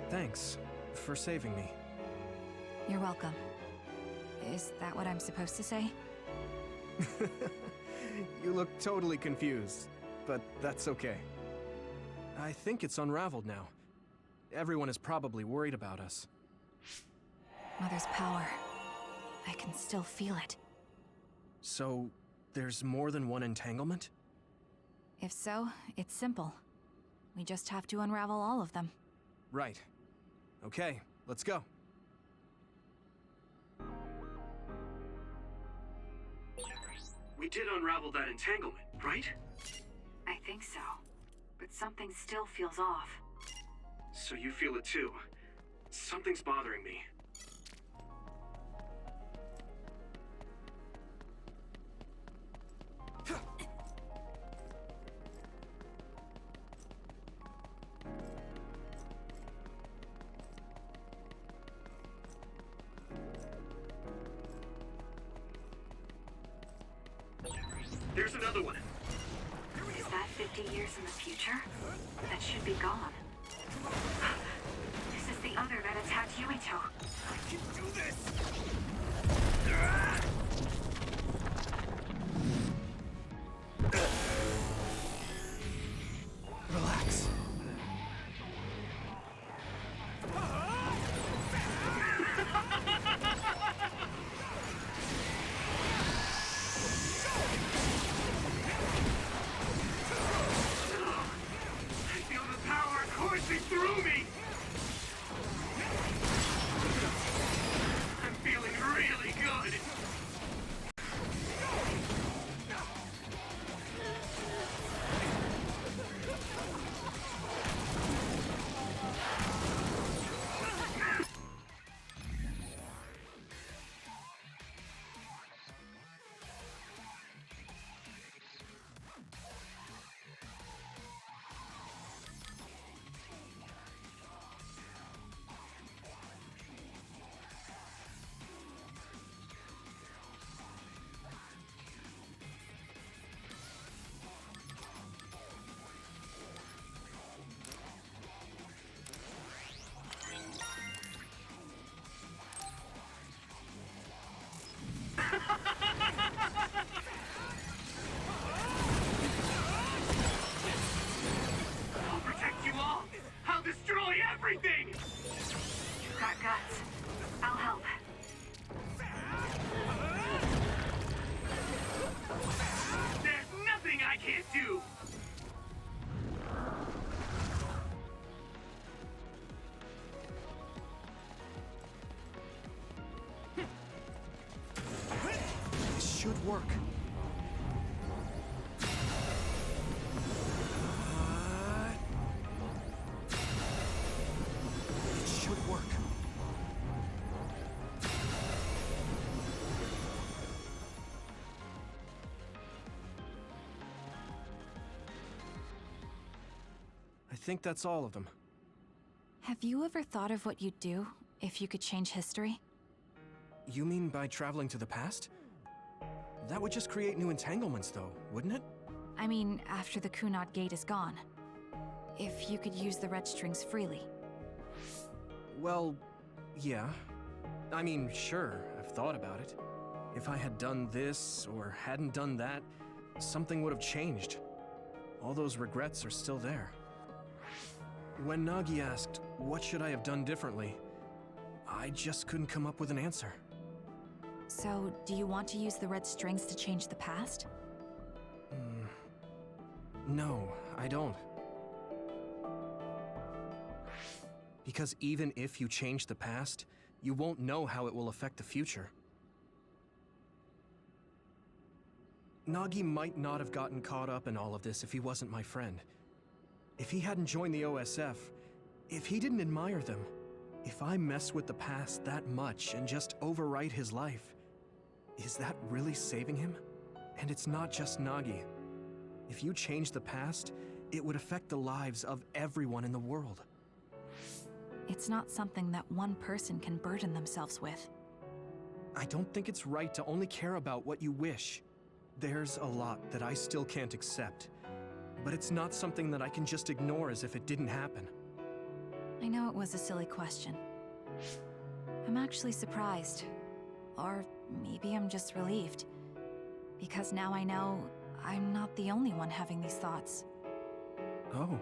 thanks for saving me. You're welcome. Is that what I'm supposed to say? You look totally confused, but that's okay. I think it's unraveled now. Everyone is probably worried about us. Mother's power. I can still feel it. So, there's more than one entanglement? If so, it's simple. We just have to unravel all of them. Right. Okay, let's go. We did unravel that entanglement, right? I think so. But something still feels off. So you feel it too. Something's bothering me. There's another one. Is that 50 years in the future? That should be gone. This is the other that attacked Yuito. I can do this! Relax. Through me! I'm feeling really good! I'll protect you all! I'll destroy everything! You've got guts. I'll help. There's nothing I can't do! This should work. It should work. I think that's all of them. Have you ever thought of what you'd do if you could change history? You mean by traveling to the past? That would just create new entanglements, though, wouldn't it? I mean, after the Kunad Gate is gone. If you could use the red strings freely. Well, yeah. I mean, sure, I've thought about it. If I had done this or hadn't done that, something would have changed. All those regrets are still there. When Nagi asked, what should I have done differently, I just couldn't come up with an answer. So, do you want to use the red strings to change the past? No, I don't. Because even if you change the past, you won't know how it will affect the future. Nagi might not have gotten caught up in all of this if he wasn't my friend. If he hadn't joined the OSF, if he didn't admire them, if I mess with the past that much and just overwrite his life, is that really saving him? And it's not just Nagi. If you change the past, it would affect the lives of everyone in the world. It's not something that one person can burden themselves with. I don't think it's right to only care about what you wish. There's a lot that I still can't accept, but it's not something that I can just ignore as if it didn't happen. I know it was a silly question. I'm actually surprised. Or maybe I'm just relieved. Because now I know I'm not the only one having these thoughts. Oh.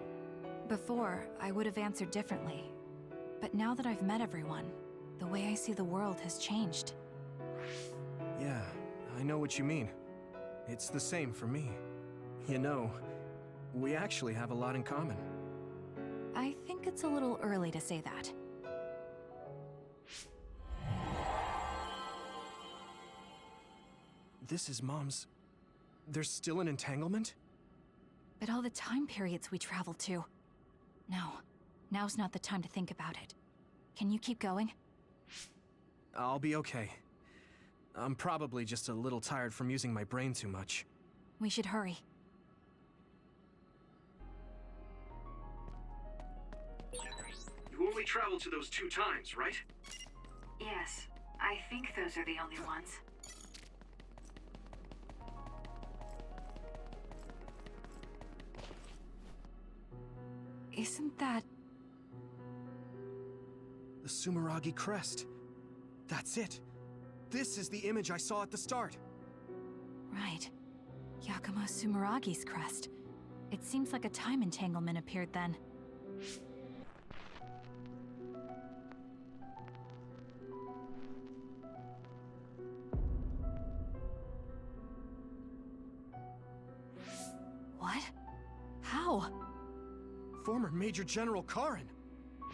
Before, I would have answered differently. But now that I've met everyone, the way I see the world has changed. Yeah, I know what you mean. It's the same for me. You know, we actually have a lot in common. I think it's a little early to say that. This is Mom's... There's still an entanglement? But all the time periods we travel to. No, now's not the time to think about it. Can you keep going? I'll be okay. I'm probably just a little tired from using my brain too much. We should hurry. You only traveled to those 2 times, right? Yes, I think those are the only ones. Isn't that... The Sumeragi crest. That's it. This is the image I saw at the start. Right. Yakumo Sumeragi's crest. It seems like a time entanglement appeared then. What? How? Former Major General Karin.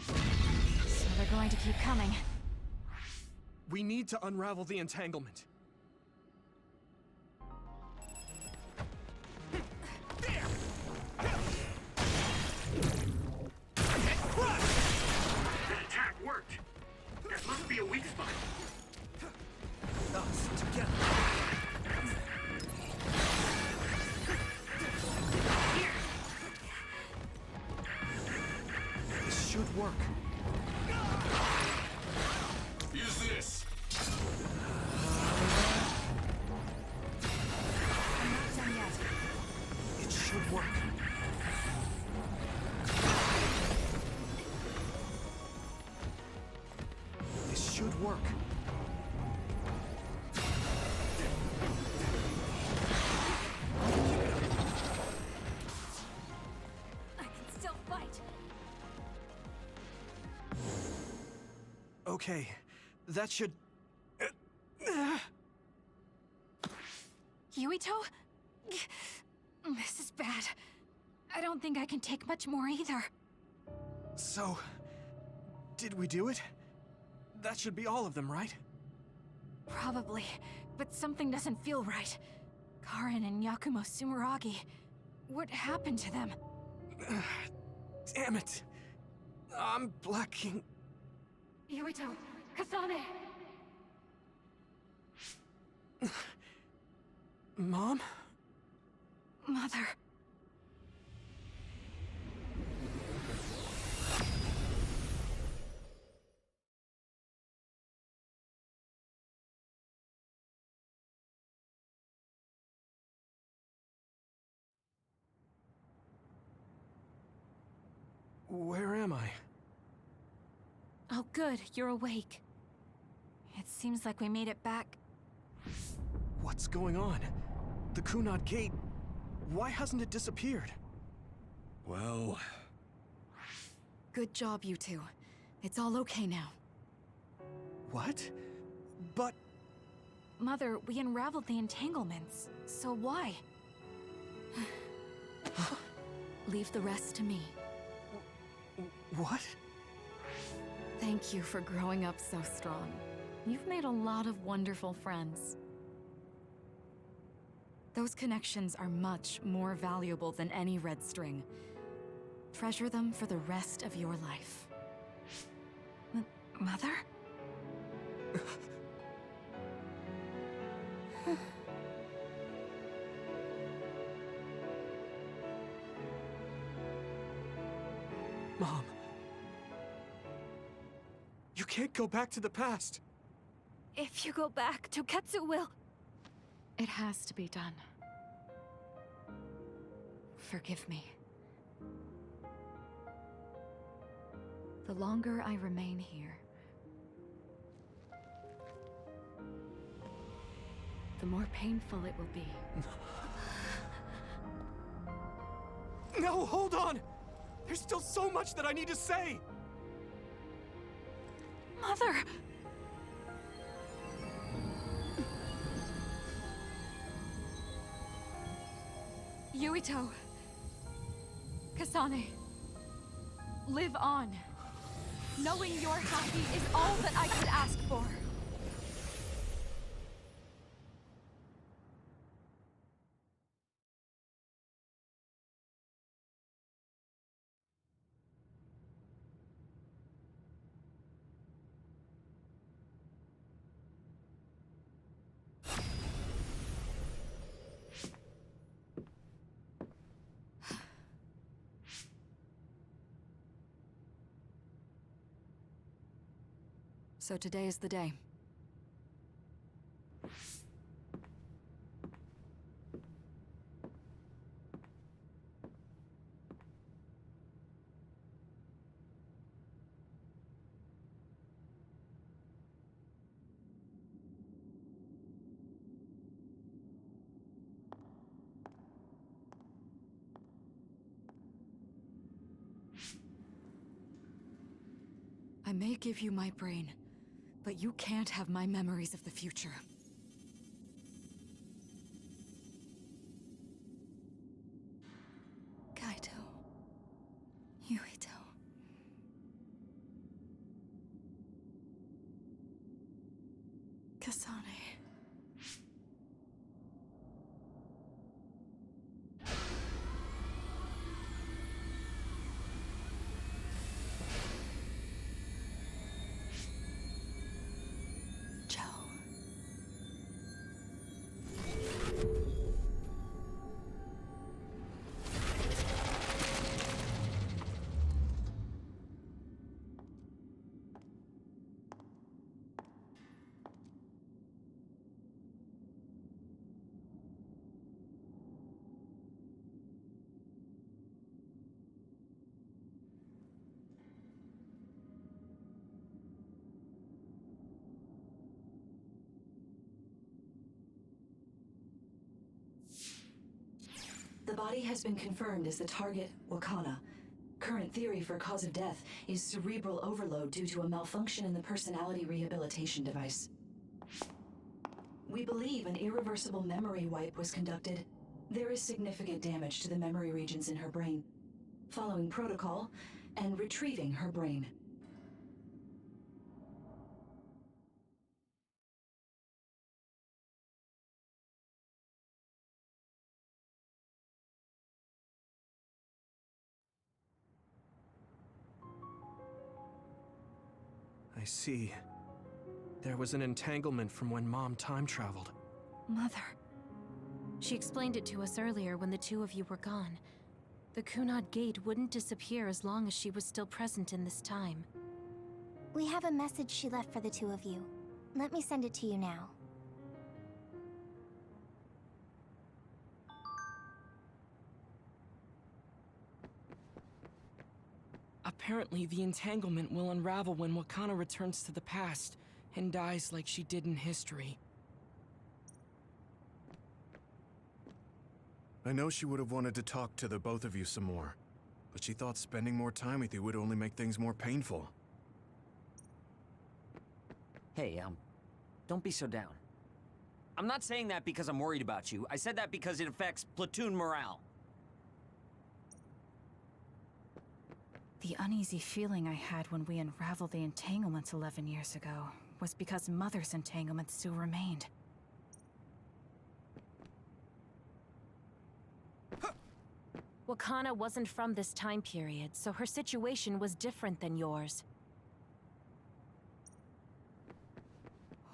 So they're going to keep coming. We need to unravel the entanglement. That attack worked. That must be a weak spot. Us together. This should work. Use this. I'm not done yet. It should work. This should work. I can still fight. Okay, that should... Yuito? This is bad. I don't think I can take much more either. So, did we do it? That should be all of them, right? Probably, but something doesn't feel right. Karin and Yakumo Sumeragi. What happened to them? Damn it. I'm blacking... Yuito, Kasane! Mom? Mother. Where am I? Oh good, you're awake. It seems like we made it back What's going on? The Kunad Gate, why hasn't it disappeared? Well... Good job, you two. It's all okay now. What? But... Mother, we unraveled the entanglements, so why? Leave the rest to me. What? Thank you for growing up so strong. You've made a lot of wonderful friends. Those connections are much more valuable than any red string. Treasure them for the rest of your life. Mother? Mom. You can't go back to the past. If you go back, Toketsu will... It has to be done. Forgive me. The longer I remain here, the more painful it will be. No, hold on! There's still so much that I need to say! Mother! Yuito. Kasane. Live on. Knowing you're happy is all that I could ask for. So today is the day. I may give you my brain, but you can't have my memories of the future. Kaito. Yuito. Kasane. The body has been confirmed as the target, Wakana. Current theory for cause of death is cerebral overload due to a malfunction in the personality rehabilitation device. We believe an irreversible memory wipe was conducted. There is significant damage to the memory regions in her brain. Following protocol and retrieving her brain. I see. There was an entanglement from when Mom time traveled. Mother. She explained it to us earlier when the two of you were gone. The Kunad Gate wouldn't disappear as long as she was still present in this time. We have a message she left for the two of you. Let me send it to you now. Apparently, the entanglement will unravel when Wakana returns to the past and dies like she did in history. I know she would have wanted to talk to the both of you some more, but she thought spending more time with you would only make things more painful. Hey, don't be so down. I'm not saying that because I'm worried about you. I said that because it affects platoon morale. The uneasy feeling I had when we unraveled the entanglements 11 years ago was because Mother's entanglements still remained. Wakana wasn't from this time period, so her situation was different than yours.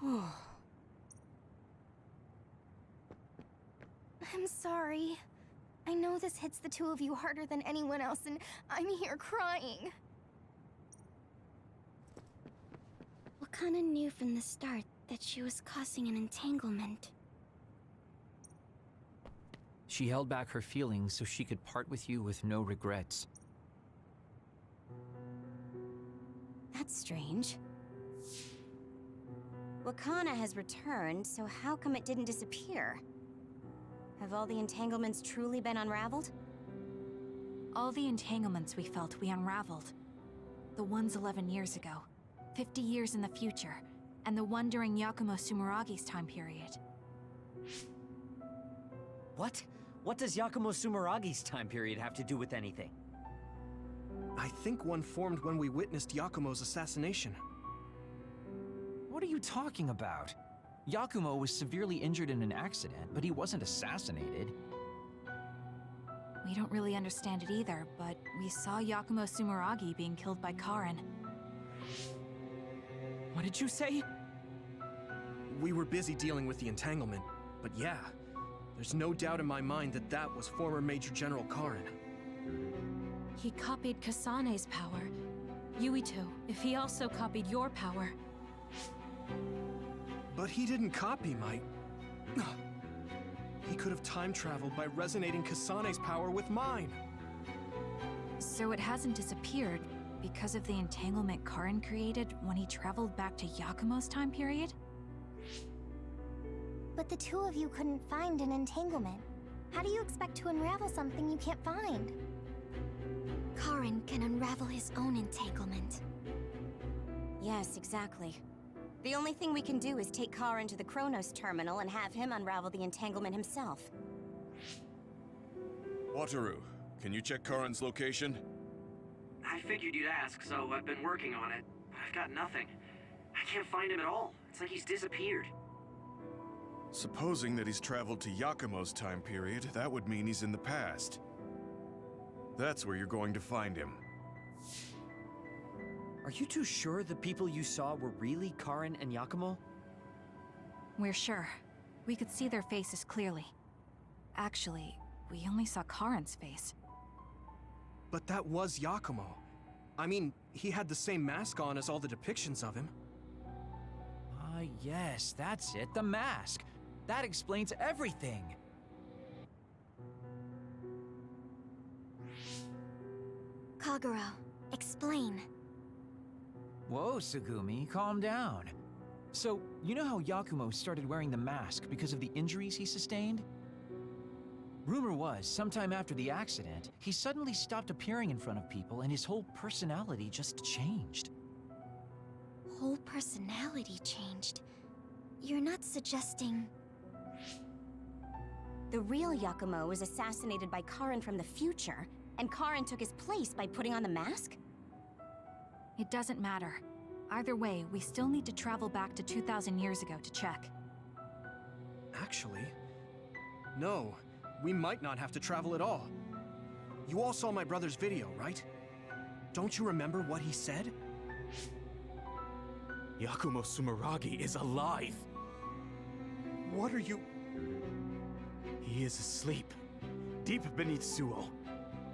I'm sorry. I know this hits the two of you harder than anyone else, and I'm here crying. Wakana knew from the start that she was causing an entanglement. She held back her feelings so she could part with you with no regrets. That's strange. Wakana has returned, so how come it didn't disappear? Have all the entanglements truly been unraveled? All the entanglements we felt we unraveled. The ones 11 years ago, 50 years in the future, and the one during Yakumo Sumeragi's time period. What? What does Yakumo Sumeragi's time period have to do with anything? I think one formed when we witnessed Yakumo's assassination. What are you talking about? Yakumo was severely injured in an accident, but he wasn't assassinated. We don't really understand it either, but we saw Yakumo Sumeragi being killed by Karin. What did you say? We were busy dealing with the entanglement, but yeah, there's no doubt in my mind that that was former Major General Karin. He copied Kasane's power. Yuito, if he also copied your power. But he didn't copy my... He could have time traveled by resonating Kasane's power with mine. So it hasn't disappeared because of the entanglement Karin created when he traveled back to Yakumo's time period? But the two of you couldn't find an entanglement. How do you expect to unravel something you can't find? Karin can unravel his own entanglement. Yes, exactly. The only thing we can do is take Karin to the Chronos terminal and have him unravel the entanglement himself. Wataru, can you check Karin's location? I figured you'd ask, so I've been working on it. But I've got nothing. I can't find him at all. It's like he's disappeared. Supposing that he's traveled to Yakumo's time period, that would mean he's in the past. That's where you're going to find him. Are you two sure the people you saw were really Karin and Yakumo? We're sure. We could see their faces clearly. Actually, we only saw Karin's face. But that was Yakumo. I mean, he had the same mask on as all the depictions of him. Ah, yes, that's it, the mask. That explains everything. Kagero, explain. Whoa, Tsugumi, calm down. So, you know how Yakumo started wearing the mask because of the injuries he sustained? Rumor was, sometime after the accident, he suddenly stopped appearing in front of people and his whole personality just changed. Whole personality changed? You're not suggesting... The real Yakumo was assassinated by Karin from the future, and Karin took his place by putting on the mask? It doesn't matter. Either way, we still need to travel back to 2,000 years ago to check. Actually, no. We might not have to travel at all. You all saw my brother's video, right? Don't you remember what he said? Yakumo Sumeragi is alive! What are you... He is asleep, deep beneath Suo.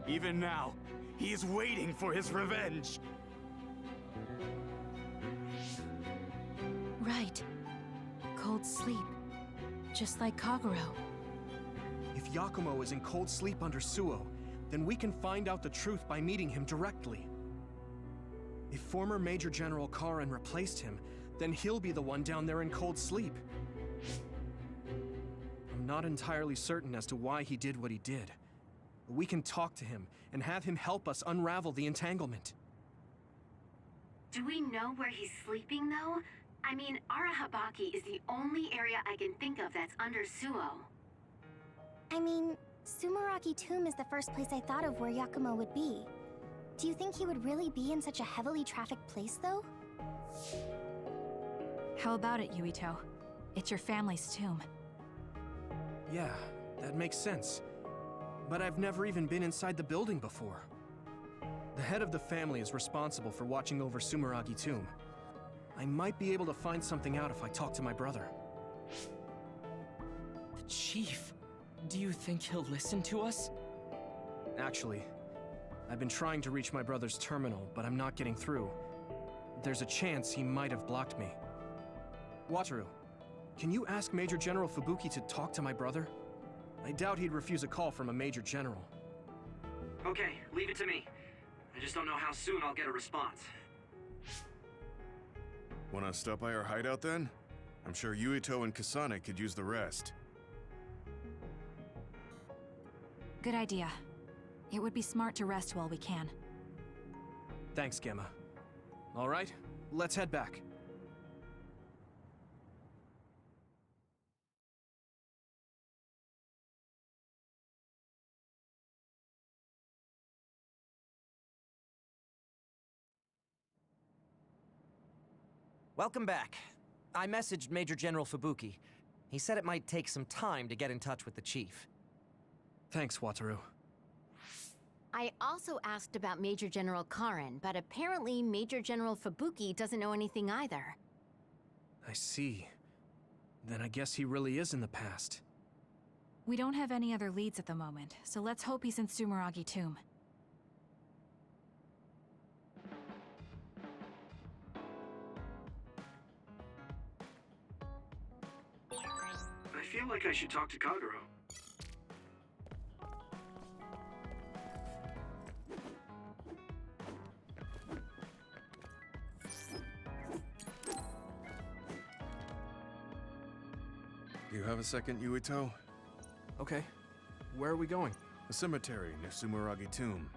Even now, he is waiting for his revenge! Right. Cold sleep. Just like Kagero. If Yakumo is in cold sleep under Suo, then we can find out the truth by meeting him directly. If former Major General Karin replaced him, then he'll be the one down there in cold sleep. I'm not entirely certain as to why he did what he did. We can talk to him and have him help us unravel the entanglement. Do we know where he's sleeping, though? I mean, Arahabaki is the only area I can think of that's under Suo. I mean, Sumeragi Tomb is the first place I thought of where Yakumo would be. Do you think he would really be in such a heavily trafficked place, though? How about it, Yuito? It's your family's tomb. Yeah, that makes sense. But I've never even been inside the building before. The head of the family is responsible for watching over Sumeragi Tomb. I might be able to find something out if I talk to my brother. The chief? Do you think he'll listen to us? Actually, I've been trying to reach my brother's terminal, but I'm not getting through. There's a chance he might have blocked me. Wataru, can you ask Major General Fubuki to talk to my brother? I doubt he'd refuse a call from a Major General. Okay, leave it to me. I just don't know how soon I'll get a response. Wanna stop by our hideout then? I'm sure Yuito and Kasane could use the rest. Good idea. It would be smart to rest while we can. Thanks, Gemma. All right, let's head back. Welcome back. I messaged Major General Fubuki. He said it might take some time to get in touch with the chief. Thanks, Wataru. I also asked about Major General Karin, but apparently Major General Fubuki doesn't know anything either. I see. Then I guess he really is in the past. We don't have any other leads at the moment, so let's hope he's in Sumeragi Tomb. I feel like I should talk to Kagero. Do you have a second, Yuito? Okay. Where are we going? A cemetery near Sumeragi Tomb.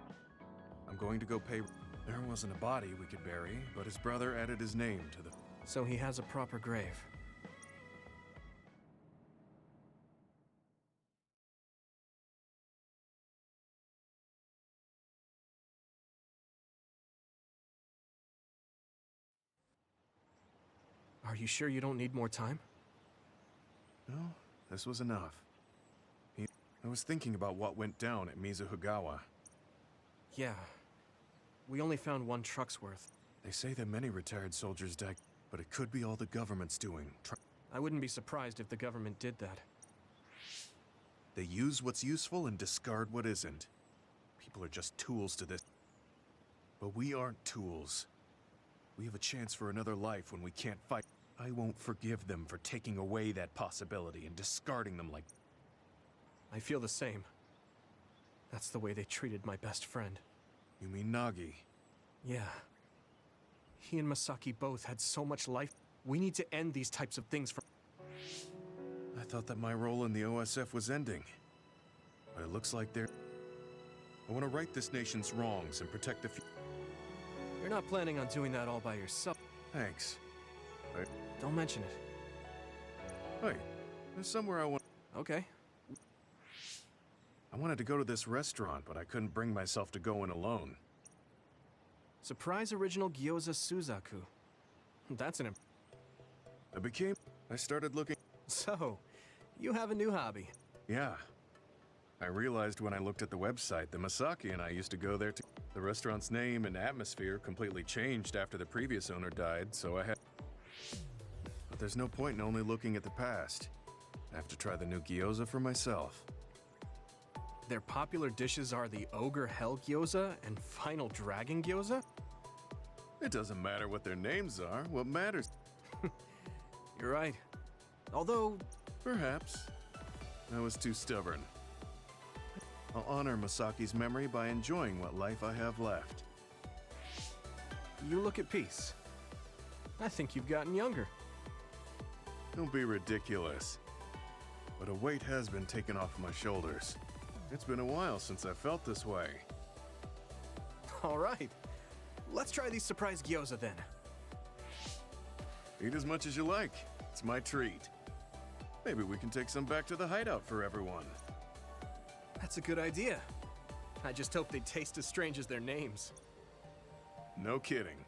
I'm going to go pay... There wasn't a body we could bury, but his brother added his name to the... So he has a proper grave. Are you sure you don't need more time? No, this was enough. I was thinking about what went down at Mizuhigawa. Yeah. We only found one truck's worth. They say that many retired soldiers died, but it could be all the government's doing. I wouldn't be surprised if the government did that. They use what's useful and discard what isn't. People are just tools to this. But we aren't tools. We have a chance for another life when we can't fight. I won't forgive them for taking away that possibility and discarding them like... I feel the same. That's the way they treated my best friend. You mean Nagi? Yeah. He and Masaki both had so much life. We need to end these types of things for... I thought that my role in the OSF was ending. But it looks like they're... I want to right this nation's wrongs and protect the future. You're not planning on doing that all by yourself. Thanks. Don't mention it. Wait, there's somewhere I want... Okay. I wanted to go to this restaurant, but I couldn't bring myself to go in alone. Surprise original gyoza Suzaku. That's an... I started looking... So, you have a new hobby. Yeah. I realized when I looked at the website that Masaki and I used to go there to... The restaurant's name and atmosphere completely changed after the previous owner died, so I had... But there's no point in only looking at the past. I have to try the new gyoza for myself. Their popular dishes are the Ogre Hell Gyoza and Final Dragon Gyoza? It doesn't matter what their names are. What matters... You're right. Although... Perhaps. I was too stubborn. I'll honor Masaki's memory by enjoying what life I have left. You look at peace. I think you've gotten younger. Don't be ridiculous. but a weight has been taken off my shoulders. It's been a while since I felt this way. All right. Let's try these surprise gyoza then. Eat as much as you like. It's my treat. Maybe we can take some back to the hideout for everyone. That's a good idea. I just hope they taste as strange as their names. No kidding.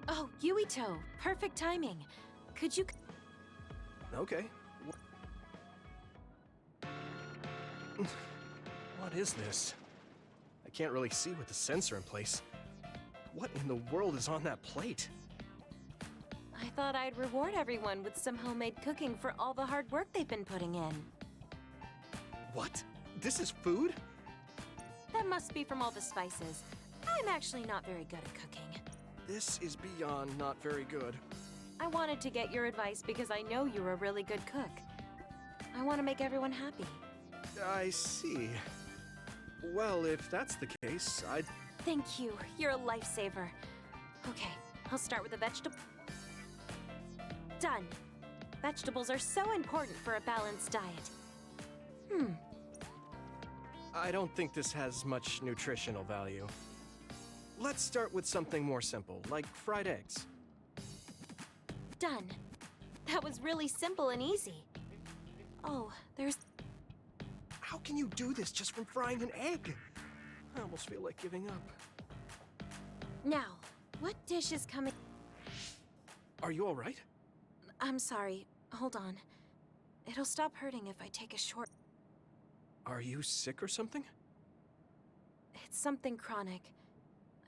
Oh, Yuito, perfect timing. Could you... Okay. What is this? I can't really see with the sensor in place. What in the world is on that plate? I thought I'd reward everyone with some homemade cooking for all the hard work they've been putting in. What? This is food? That must be from all the spices. I'm actually not very good at cooking. This is beyond not very good. I wanted to get your advice because I know you're a really good cook. I want to make everyone happy. I see. Well, if that's the case, I'd... Thank you. You're a lifesaver. Okay, I'll start with the vegetable. Done. Vegetables are so important for a balanced diet. I don't think this has much nutritional value. Let's start with something more simple, like fried eggs. Done. That was really simple and easy. Oh, there's... How can you do this just from frying an egg? I almost feel like giving up. Now, what dish is coming... Are you all right? I'm sorry. Hold on. It'll stop hurting if I take a short... Are you sick or something? It's something chronic.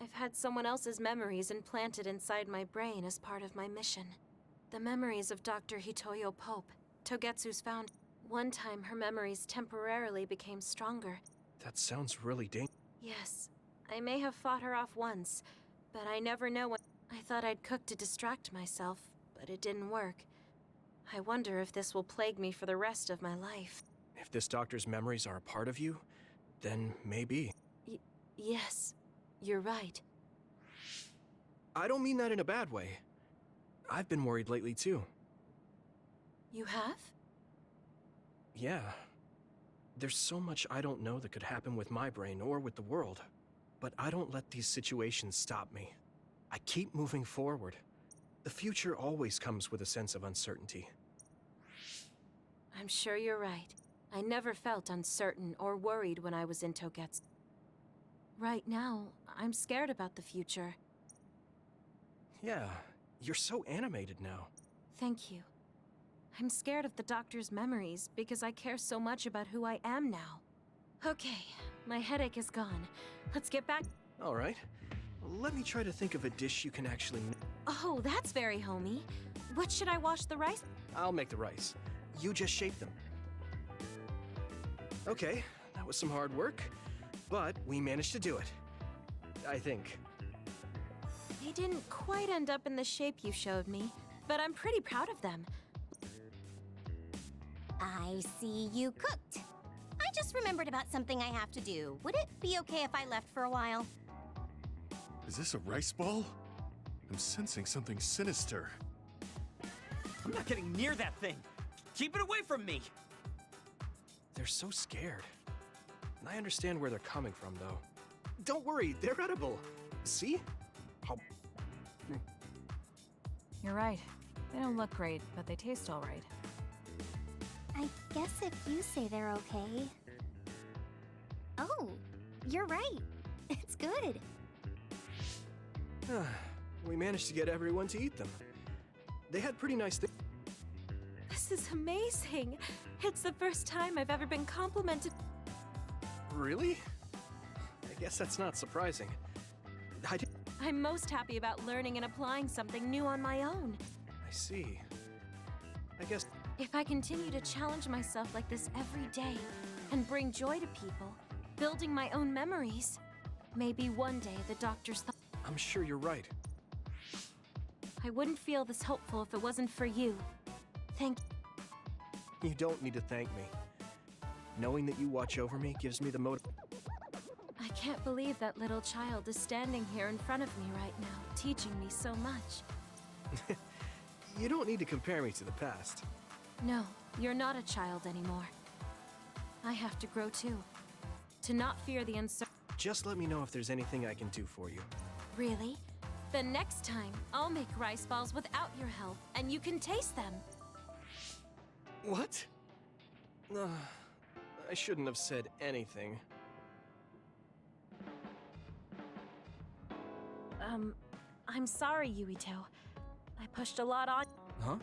I've had someone else's memories implanted inside my brain as part of my mission. The memories of Dr. Hitoyo Pope, Togetsu's founder. One time, her memories temporarily became stronger. That sounds really dangerous. Yes, I may have fought her off once, but I never know when... I thought I'd cook to distract myself, but it didn't work. I wonder if this will plague me for the rest of my life. If this doctor's memories are a part of you, then maybe. Yes, you're right. I don't mean that in a bad way. I've been worried lately, too. You have? Yeah. There's so much I don't know that could happen with my brain or with the world. But I don't let these situations stop me. I keep moving forward. The future always comes with a sense of uncertainty. I'm sure you're right. I never felt uncertain or worried when I was in Togetsu. Right now, I'm scared about the future. Yeah, you're so animated now. Thank you. I'm scared of the doctor's memories because I care so much about who I am now. Okay, my headache is gone. Let's get back. All right. Let me try to think of a dish you can actually... Oh, that's very homey. What should I wash the rice? I'll make the rice. You just shape them. Okay, that was some hard work, but we managed to do it. I think. They didn't quite end up in the shape you showed me, but I'm pretty proud of them. I see you cooked. I just remembered about something I have to do. Would it be okay if I left for a while? Is this a rice ball? I'm sensing something sinister. I'm not getting near that thing. Keep it away from me. They're so scared. And I understand where they're coming from, though. Don't worry, they're edible. See? How... You're right. They don't look great, but they taste all right. I guess if you say they're okay... Oh, you're right. It's good. We managed to get everyone to eat them. They had pretty nice things. This is amazing. It's the first time I've ever been complimented. Really? I guess that's not surprising. I'm most happy about learning and applying something new on my own. I see. I guess... If I continue to challenge myself like this every day and bring joy to people, building my own memories, maybe one day the doctors thought I'm sure you're right. I wouldn't feel this hopeful if it wasn't for you. Thank You don't need to thank me. Knowing that you watch over me gives me the motive. I can't believe that little child is standing here in front of me right now, teaching me so much. You don't need to compare me to the past. No, you're not a child anymore. I have to grow too. To not fear the uncertainty. Just let me know if there's anything I can do for you. Really? Then next time, I'll make rice balls without your help, and you can taste them. What? I shouldn't have said anything. I'm sorry, Yuito. I pushed a lot on. Huh?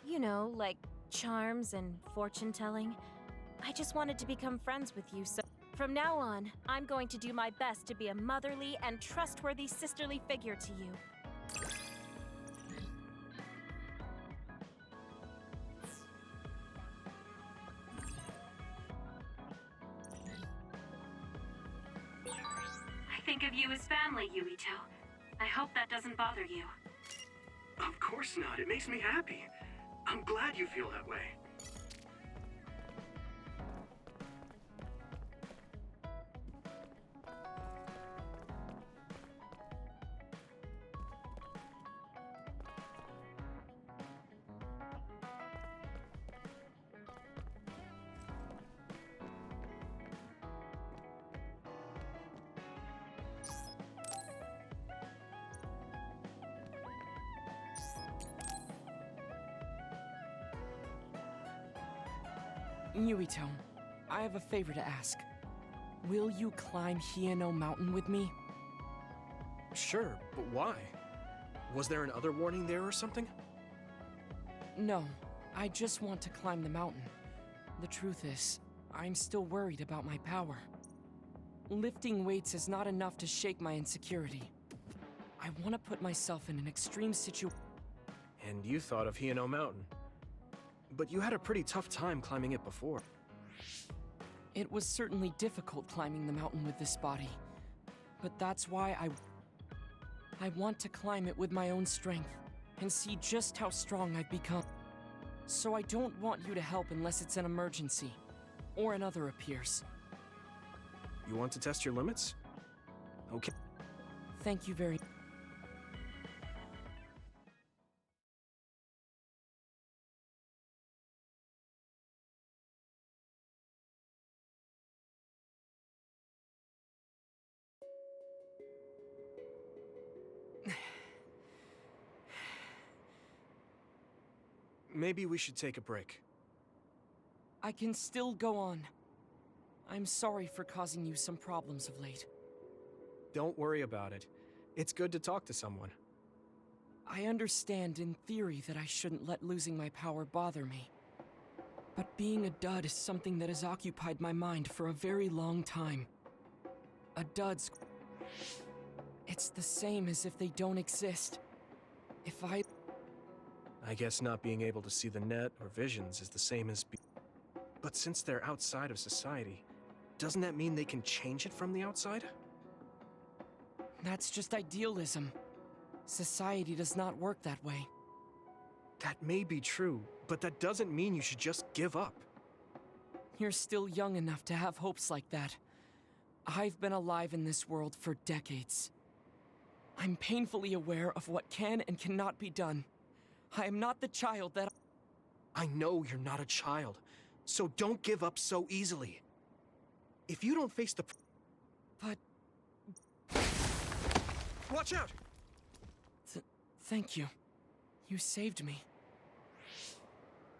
You know, like charms and fortune-telling. I just wanted to become friends with you, so from now on, I'm going to do my best to be a motherly and trustworthy sisterly figure to you. I think of you as family, Yuito. I hope that doesn't bother you. Of course not. It makes me happy. I'm glad you feel that way. Yuito, I have a favor to ask. Will you climb Hieno Mountain with me? Sure, but why? Was there another warning there or something? No, I just want to climb the mountain. The truth is, I'm still worried about my power. Lifting weights is not enough to shake my insecurity. I want to put myself in an extreme situation. And you thought of Hieno Mountain. But you had a pretty tough time climbing it before. It was certainly difficult climbing the mountain with this body. But that's why I want to climb it with my own strength and see just how strong I've become. So I don't want you to help unless it's an emergency or another appears. You want to test your limits? Okay. Thank you very much. Maybe we should take a break. I can still go on. I'm sorry for causing you some problems of late. Don't worry about it. It's good to talk to someone. I understand in theory that I shouldn't let losing my power bother me. But being a dud is something that has occupied my mind for a very long time. A dud's... It's the same as if they don't exist. If I guess not being able to see the net or visions is the same as But since they're outside of society, doesn't that mean they can change it from the outside? That's just idealism. Society does not work that way. That may be true, but that doesn't mean you should just give up. You're still young enough to have hopes like that. I've been alive in this world for decades. I'm painfully aware of what can and cannot be done. I am not the child that... I know you're not a child, so don't give up so easily. If you don't face the... But... Watch out! Thank you. You saved me.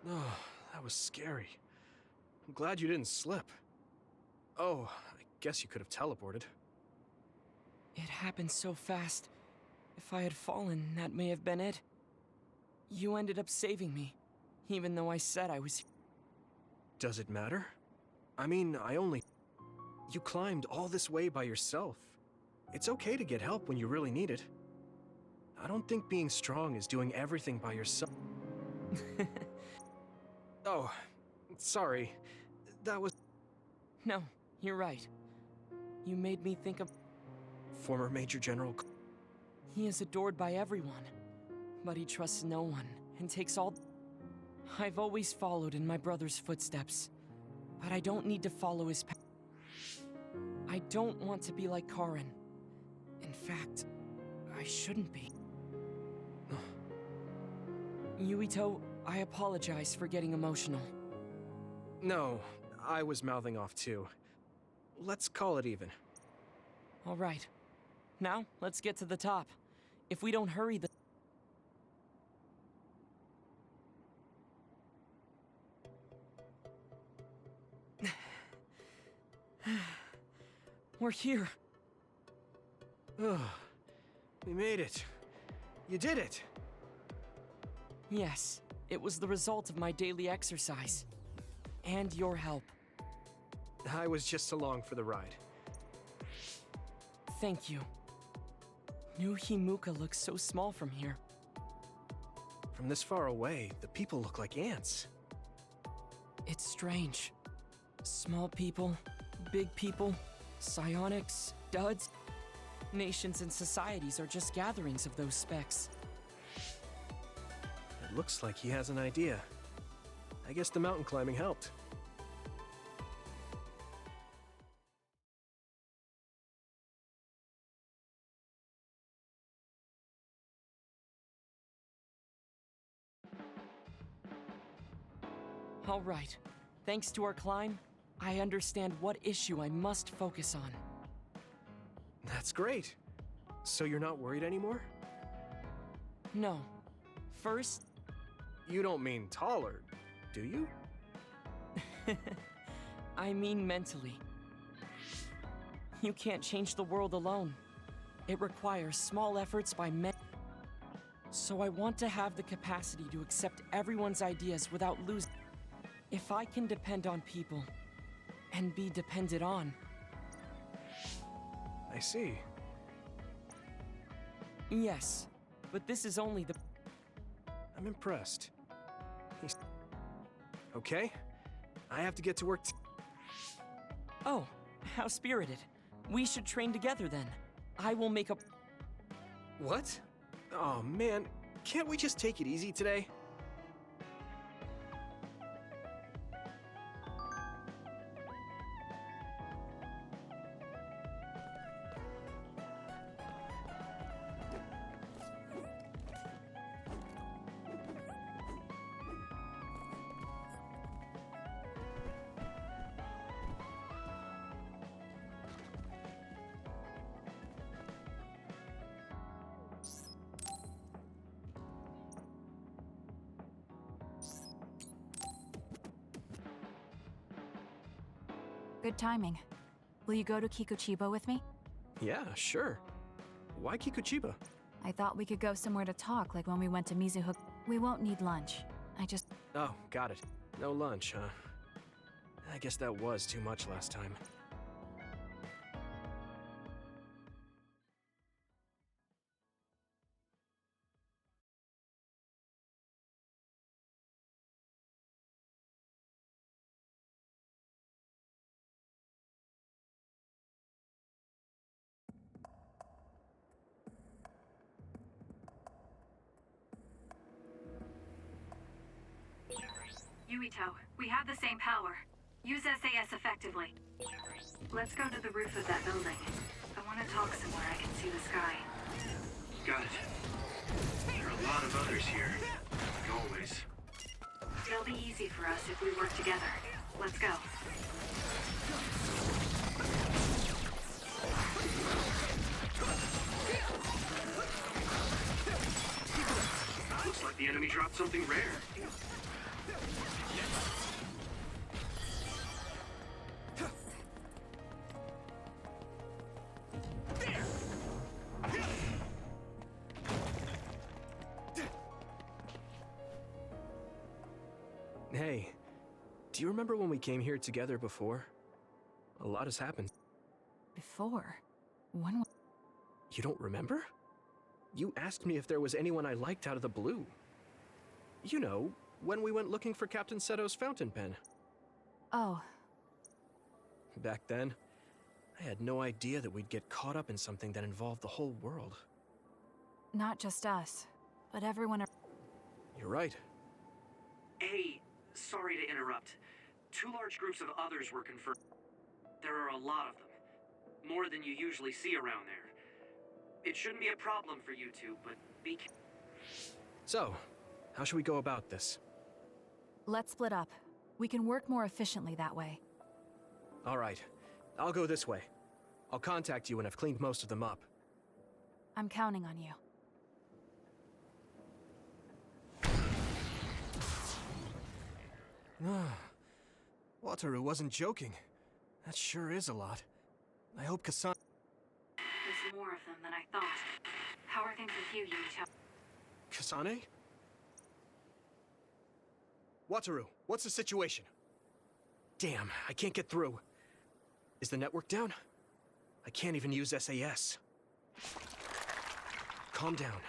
Oh, that was scary. I'm glad you didn't slip. Oh, I guess you could have teleported. It happened so fast. If I had fallen, that may have been it. You ended up saving me, even though I said I was... Does it matter? I mean, You climbed all this way by yourself. It's okay to get help when you really need it. I don't think being strong is doing everything by yourself. Oh, sorry. That was... No, you're right. You made me think of... Former Major General... He is adored by everyone, but he trusts no one and takes all... I've always followed in my brother's footsteps, but I don't need to follow his path. I don't want to be like Karin. In fact, I shouldn't be. Yuito, I apologize for getting emotional. No, I was mouthing off too. Let's call it even. All right. Now, let's get to the top. If we don't hurry, the... We're here. Ugh. We made it. You did it. Yes, it was the result of my daily exercise. And your help. I was just along for the ride. Thank you. New Himuka looks so small from here. From this far away, the people look like ants. It's strange. Small people, big people, psionics, duds. Nations and societies are just gatherings of those specks. It looks like he has an idea. I guess the mountain climbing helped. All right. Thanks to our climb, I understand what issue I must focus on. That's great. So you're not worried anymore? No. First... You don't mean taller, do you? I mean mentally. You can't change the world alone. It requires small efforts by men. So I want to have the capacity to accept everyone's ideas without losing. If I can depend on people, and be depended on. I see. Yes, but this is only the... I'm impressed. Okay, I have to get to work. Oh, how spirited. We should train together then. I will make a... What? Oh man, can't we just take it easy today? Good timing. Will you go to Kikuchiba with me? Yeah, sure. Why Kikuchiba? I thought we could go somewhere to talk, like when we went to Mizuho. We won't need lunch. I just... Oh, got it. No lunch, huh? I guess that was too much last time. Yuito, we have the same power. Use SAS effectively. Let's go to the roof of that building. I want to talk somewhere I can see the sky. Got it. There are a lot of others here, like always. It'll be easy for us if we work together. Let's go. Looks like the enemy dropped something rare. Hey, do you remember when we came here together before? A lot has happened. Before? When? You don't remember? You asked me if there was anyone I liked out of the blue. You know, when we went looking for Captain Seto's fountain pen. Oh, Back then, I had no idea that we'd get caught up in something that involved the whole world. not just us, but everyone. You're right. Hey, sorry to interrupt. 2 large groups of others were confirmed. There are a lot of them. More than you usually see around there. It shouldn't be a problem for you two, but be careful. So, how should we go about this? Let's split up. We can work more efficiently that way. All right. I'll go this way. I'll contact you when I've cleaned most of them up. I'm counting on you. Wataru wasn't joking. That sure is a lot. I hope Kasane... There's more of them than I thought. How are things with you, Yuito? Kasane? Wataru, what's the situation? Damn, I can't get through. Is the network down? I can't even use SAS. Calm down.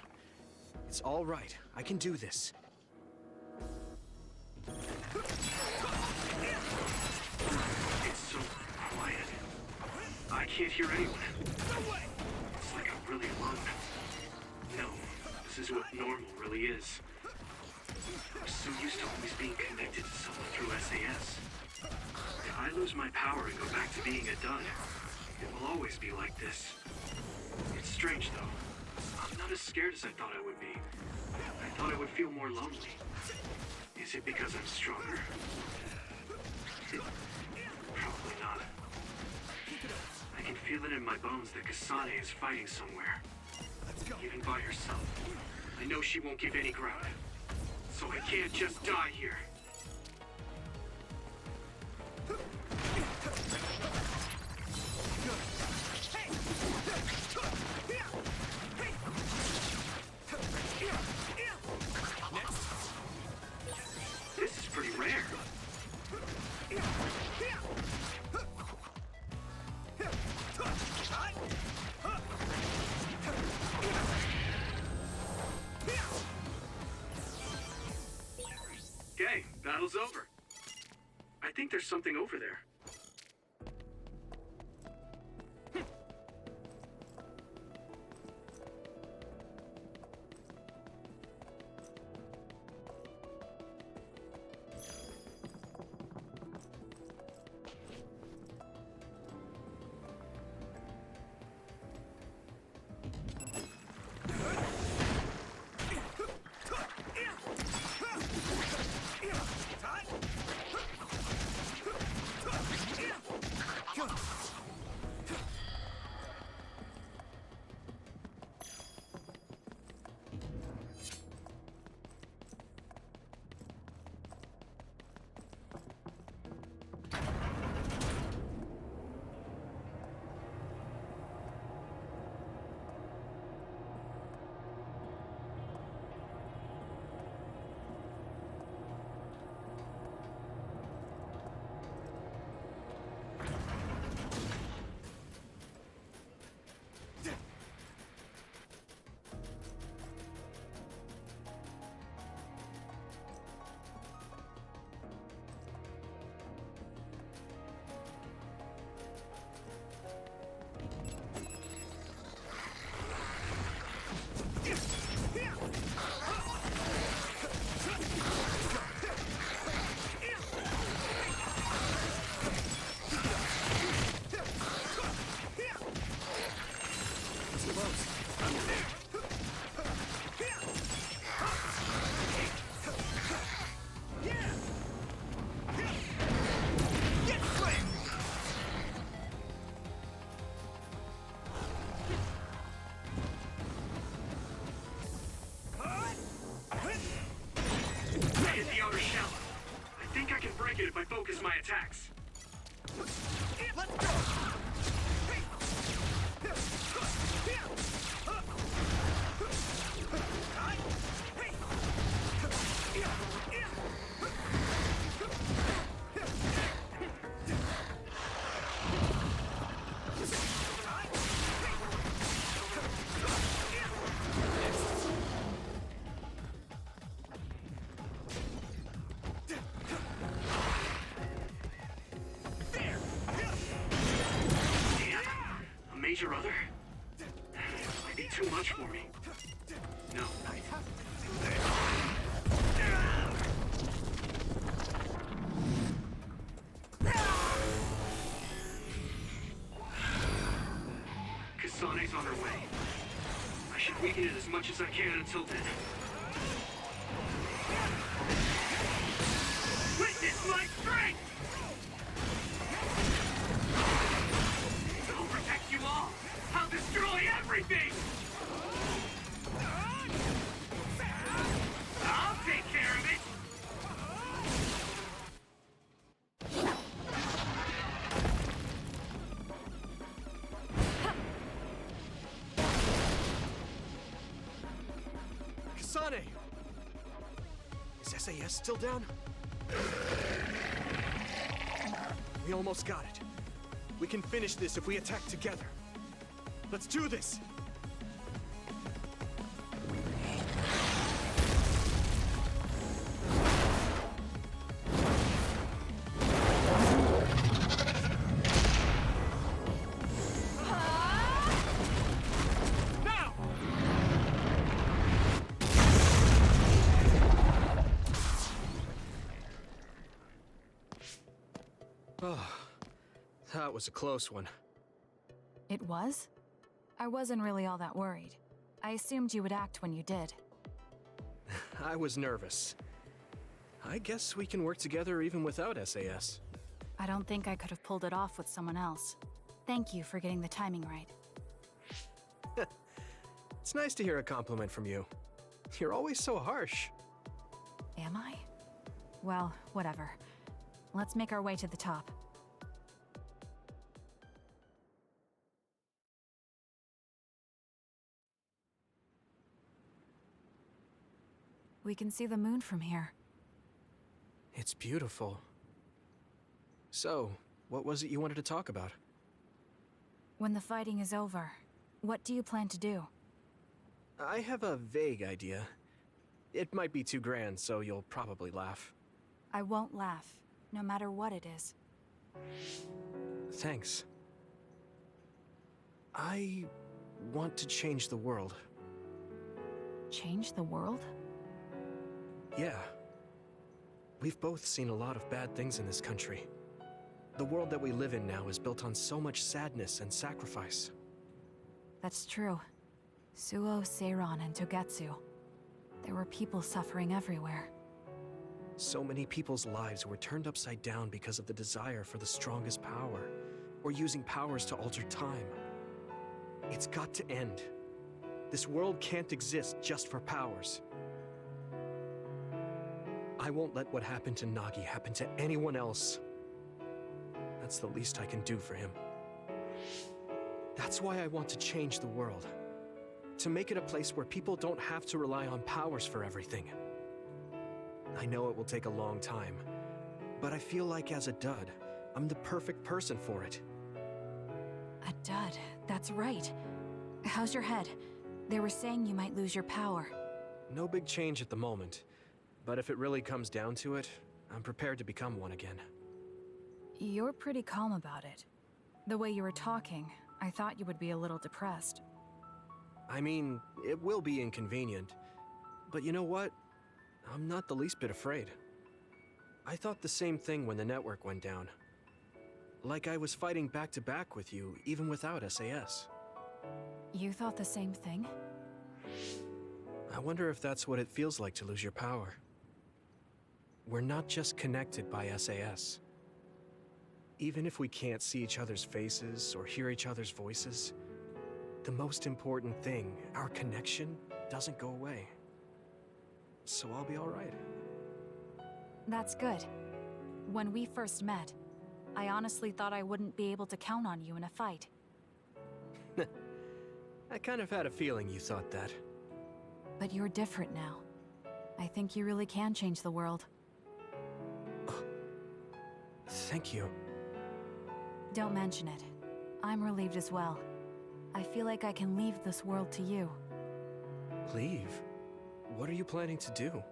It's all right. I can do this. It's so quiet. I can't hear anyone. It's like I'm really alone. No, this is what normal really is. I'm so used to always being connected to someone through SAS. If I lose my power and go back to being a dud, it will always be like this. It's strange though. I'm not as scared as I thought I would be. I thought I would feel more lonely. Is it because I'm stronger? Probably not. I can feel it in my bones that Kasane is fighting somewhere. Even by herself. I know she won't give any ground. So I can't just die here. This is pretty rare. Okay, battle's over. I think there's something over there. major other? Might be too much for me. No. Kasane's on her way. I should weaken it as much as I can until then. Witness my strength! I'll protect you all! I'll destroy everything! I'll take care of it! Kasane! Is SAS still down? We almost got it. We can finish this if we attack together. Let's do this! That was a close one. It was? I wasn't really all that worried. I assumed you would act when you did. I was nervous. I guess we can work together even without SAS. I don't think I could have pulled it off with someone else. Thank you for getting the timing right. It's nice to hear a compliment from you. You're always so harsh. Am I? Well, whatever. Let's make our way to the top. We can see the moon from here. It's beautiful. So, what was it you wanted to talk about? When the fighting is over, what do you plan to do? I have a vague idea. It might be too grand, so you'll probably laugh. I won't laugh, no matter what it is. Thanks. I want to change the world. Change the world? Yeah. We've both seen a lot of bad things in this country. The world that we live in now is built on so much sadness and sacrifice. That's true. Suo, Seiran, and Togetsu. There were people suffering everywhere. So many people's lives were turned upside down because of the desire for the strongest power, or using powers to alter time. It's got to end. This world can't exist just for powers. I won't let what happened to Nagi happen to anyone else. That's the least I can do for him. That's why I want to change the world. To make it a place where people don't have to rely on powers for everything. I know it will take a long time, but I feel like as a dud, I'm the perfect person for it. A dud, that's right. How's your head? They were saying you might lose your power. No big change at the moment, but if it really comes down to it, I'm prepared to become one again. You're pretty calm about it. The way you were talking, I thought you would be a little depressed. I mean, it will be inconvenient, but you know what? I'm not the least bit afraid. I thought the same thing when the network went down. Like I was fighting back-to-back with you, even without SAS. You thought the same thing? I wonder if that's what it feels like to lose your power. We're not just connected by SAS. Even if we can't see each other's faces or hear each other's voices, the most important thing, our connection, doesn't go away. So I'll be all right. That's good. When we first met, I honestly thought I wouldn't be able to count on you in a fight. I kind of had a feeling you thought that. But you're different now. I think you really can change the world. Thank you. Don't mention it. I'm relieved as well. I feel like I can leave this world to you. Leave? What are you planning to do?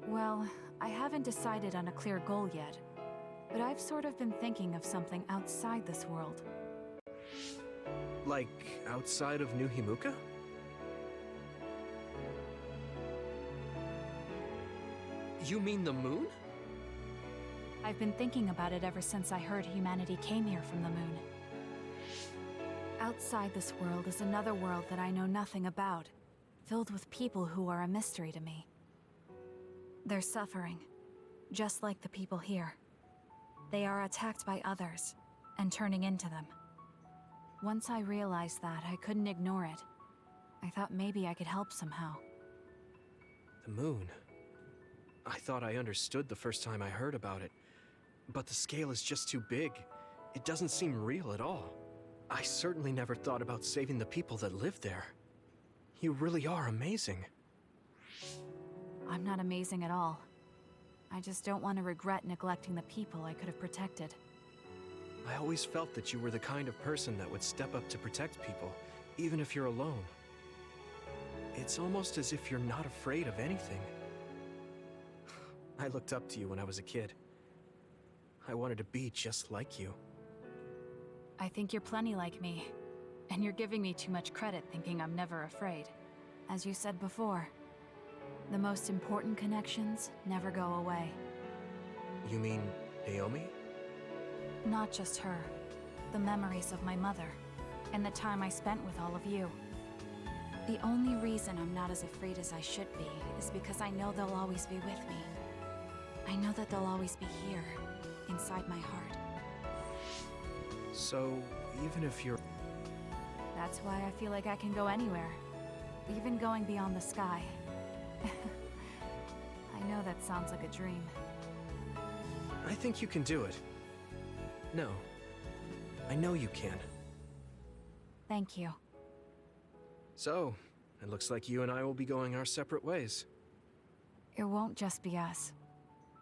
Well, I haven't decided on a clear goal yet, but I've sort of been thinking of something outside this world. Like, outside of New Himuka? You mean the moon? I've been thinking about it ever since I heard humanity came here from the moon. Outside this world is another world that I know nothing about, filled with people who are a mystery to me. They're suffering, just like the people here. They are attacked by others, and turning into them. Once I realized that, I couldn't ignore it. I thought maybe I could help somehow. The moon. I thought I understood the first time I heard about it, but the scale is just too big. It doesn't seem real at all. I certainly never thought about saving the people that live there. You really are amazing. I'm not amazing at all. I just don't want to regret neglecting the people I could have protected. I always felt that you were the kind of person that would step up to protect people, even if you're alone. It's almost as if you're not afraid of anything. I looked up to you when I was a kid. I wanted to be just like you. I think you're plenty like me, and you're giving me too much credit thinking I'm never afraid. As you said before, the most important connections never go away. You mean Naomi? Not just her. The memories of my mother, and the time I spent with all of you. The only reason I'm not as afraid as I should be is because I know they'll always be with me. I know that they'll always be here, inside my heart. So, even if you're... That's why I feel like I can go anywhere, even going beyond the sky. I know that sounds like a dream. I think you can do it. No. I know you can. Thank you. So, it looks like you and I will be going our separate ways. It won't just be us.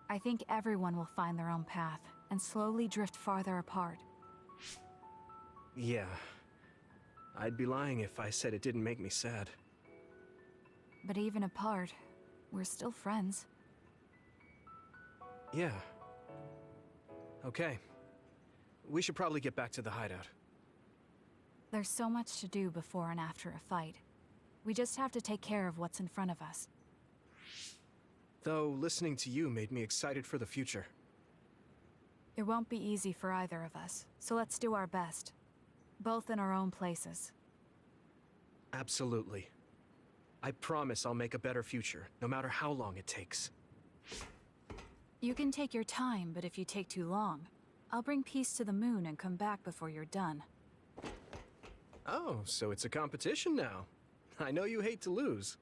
I think everyone will find their own path and slowly drift farther apart. Yeah. I'd be lying if I said it didn't make me sad. But even apart, we're still friends. Yeah. Okay. We should probably get back to the hideout. There's so much to do before and after a fight. We just have to take care of what's in front of us. Though, listening to you made me excited for the future. It won't be easy for either of us, so let's do our best. Both in our own places. Absolutely. I promise I'll make a better future, no matter how long it takes. You can take your time, but if you take too long, I'll bring peace to the moon and come back before you're done. Oh, so it's a competition now. I know you hate to lose.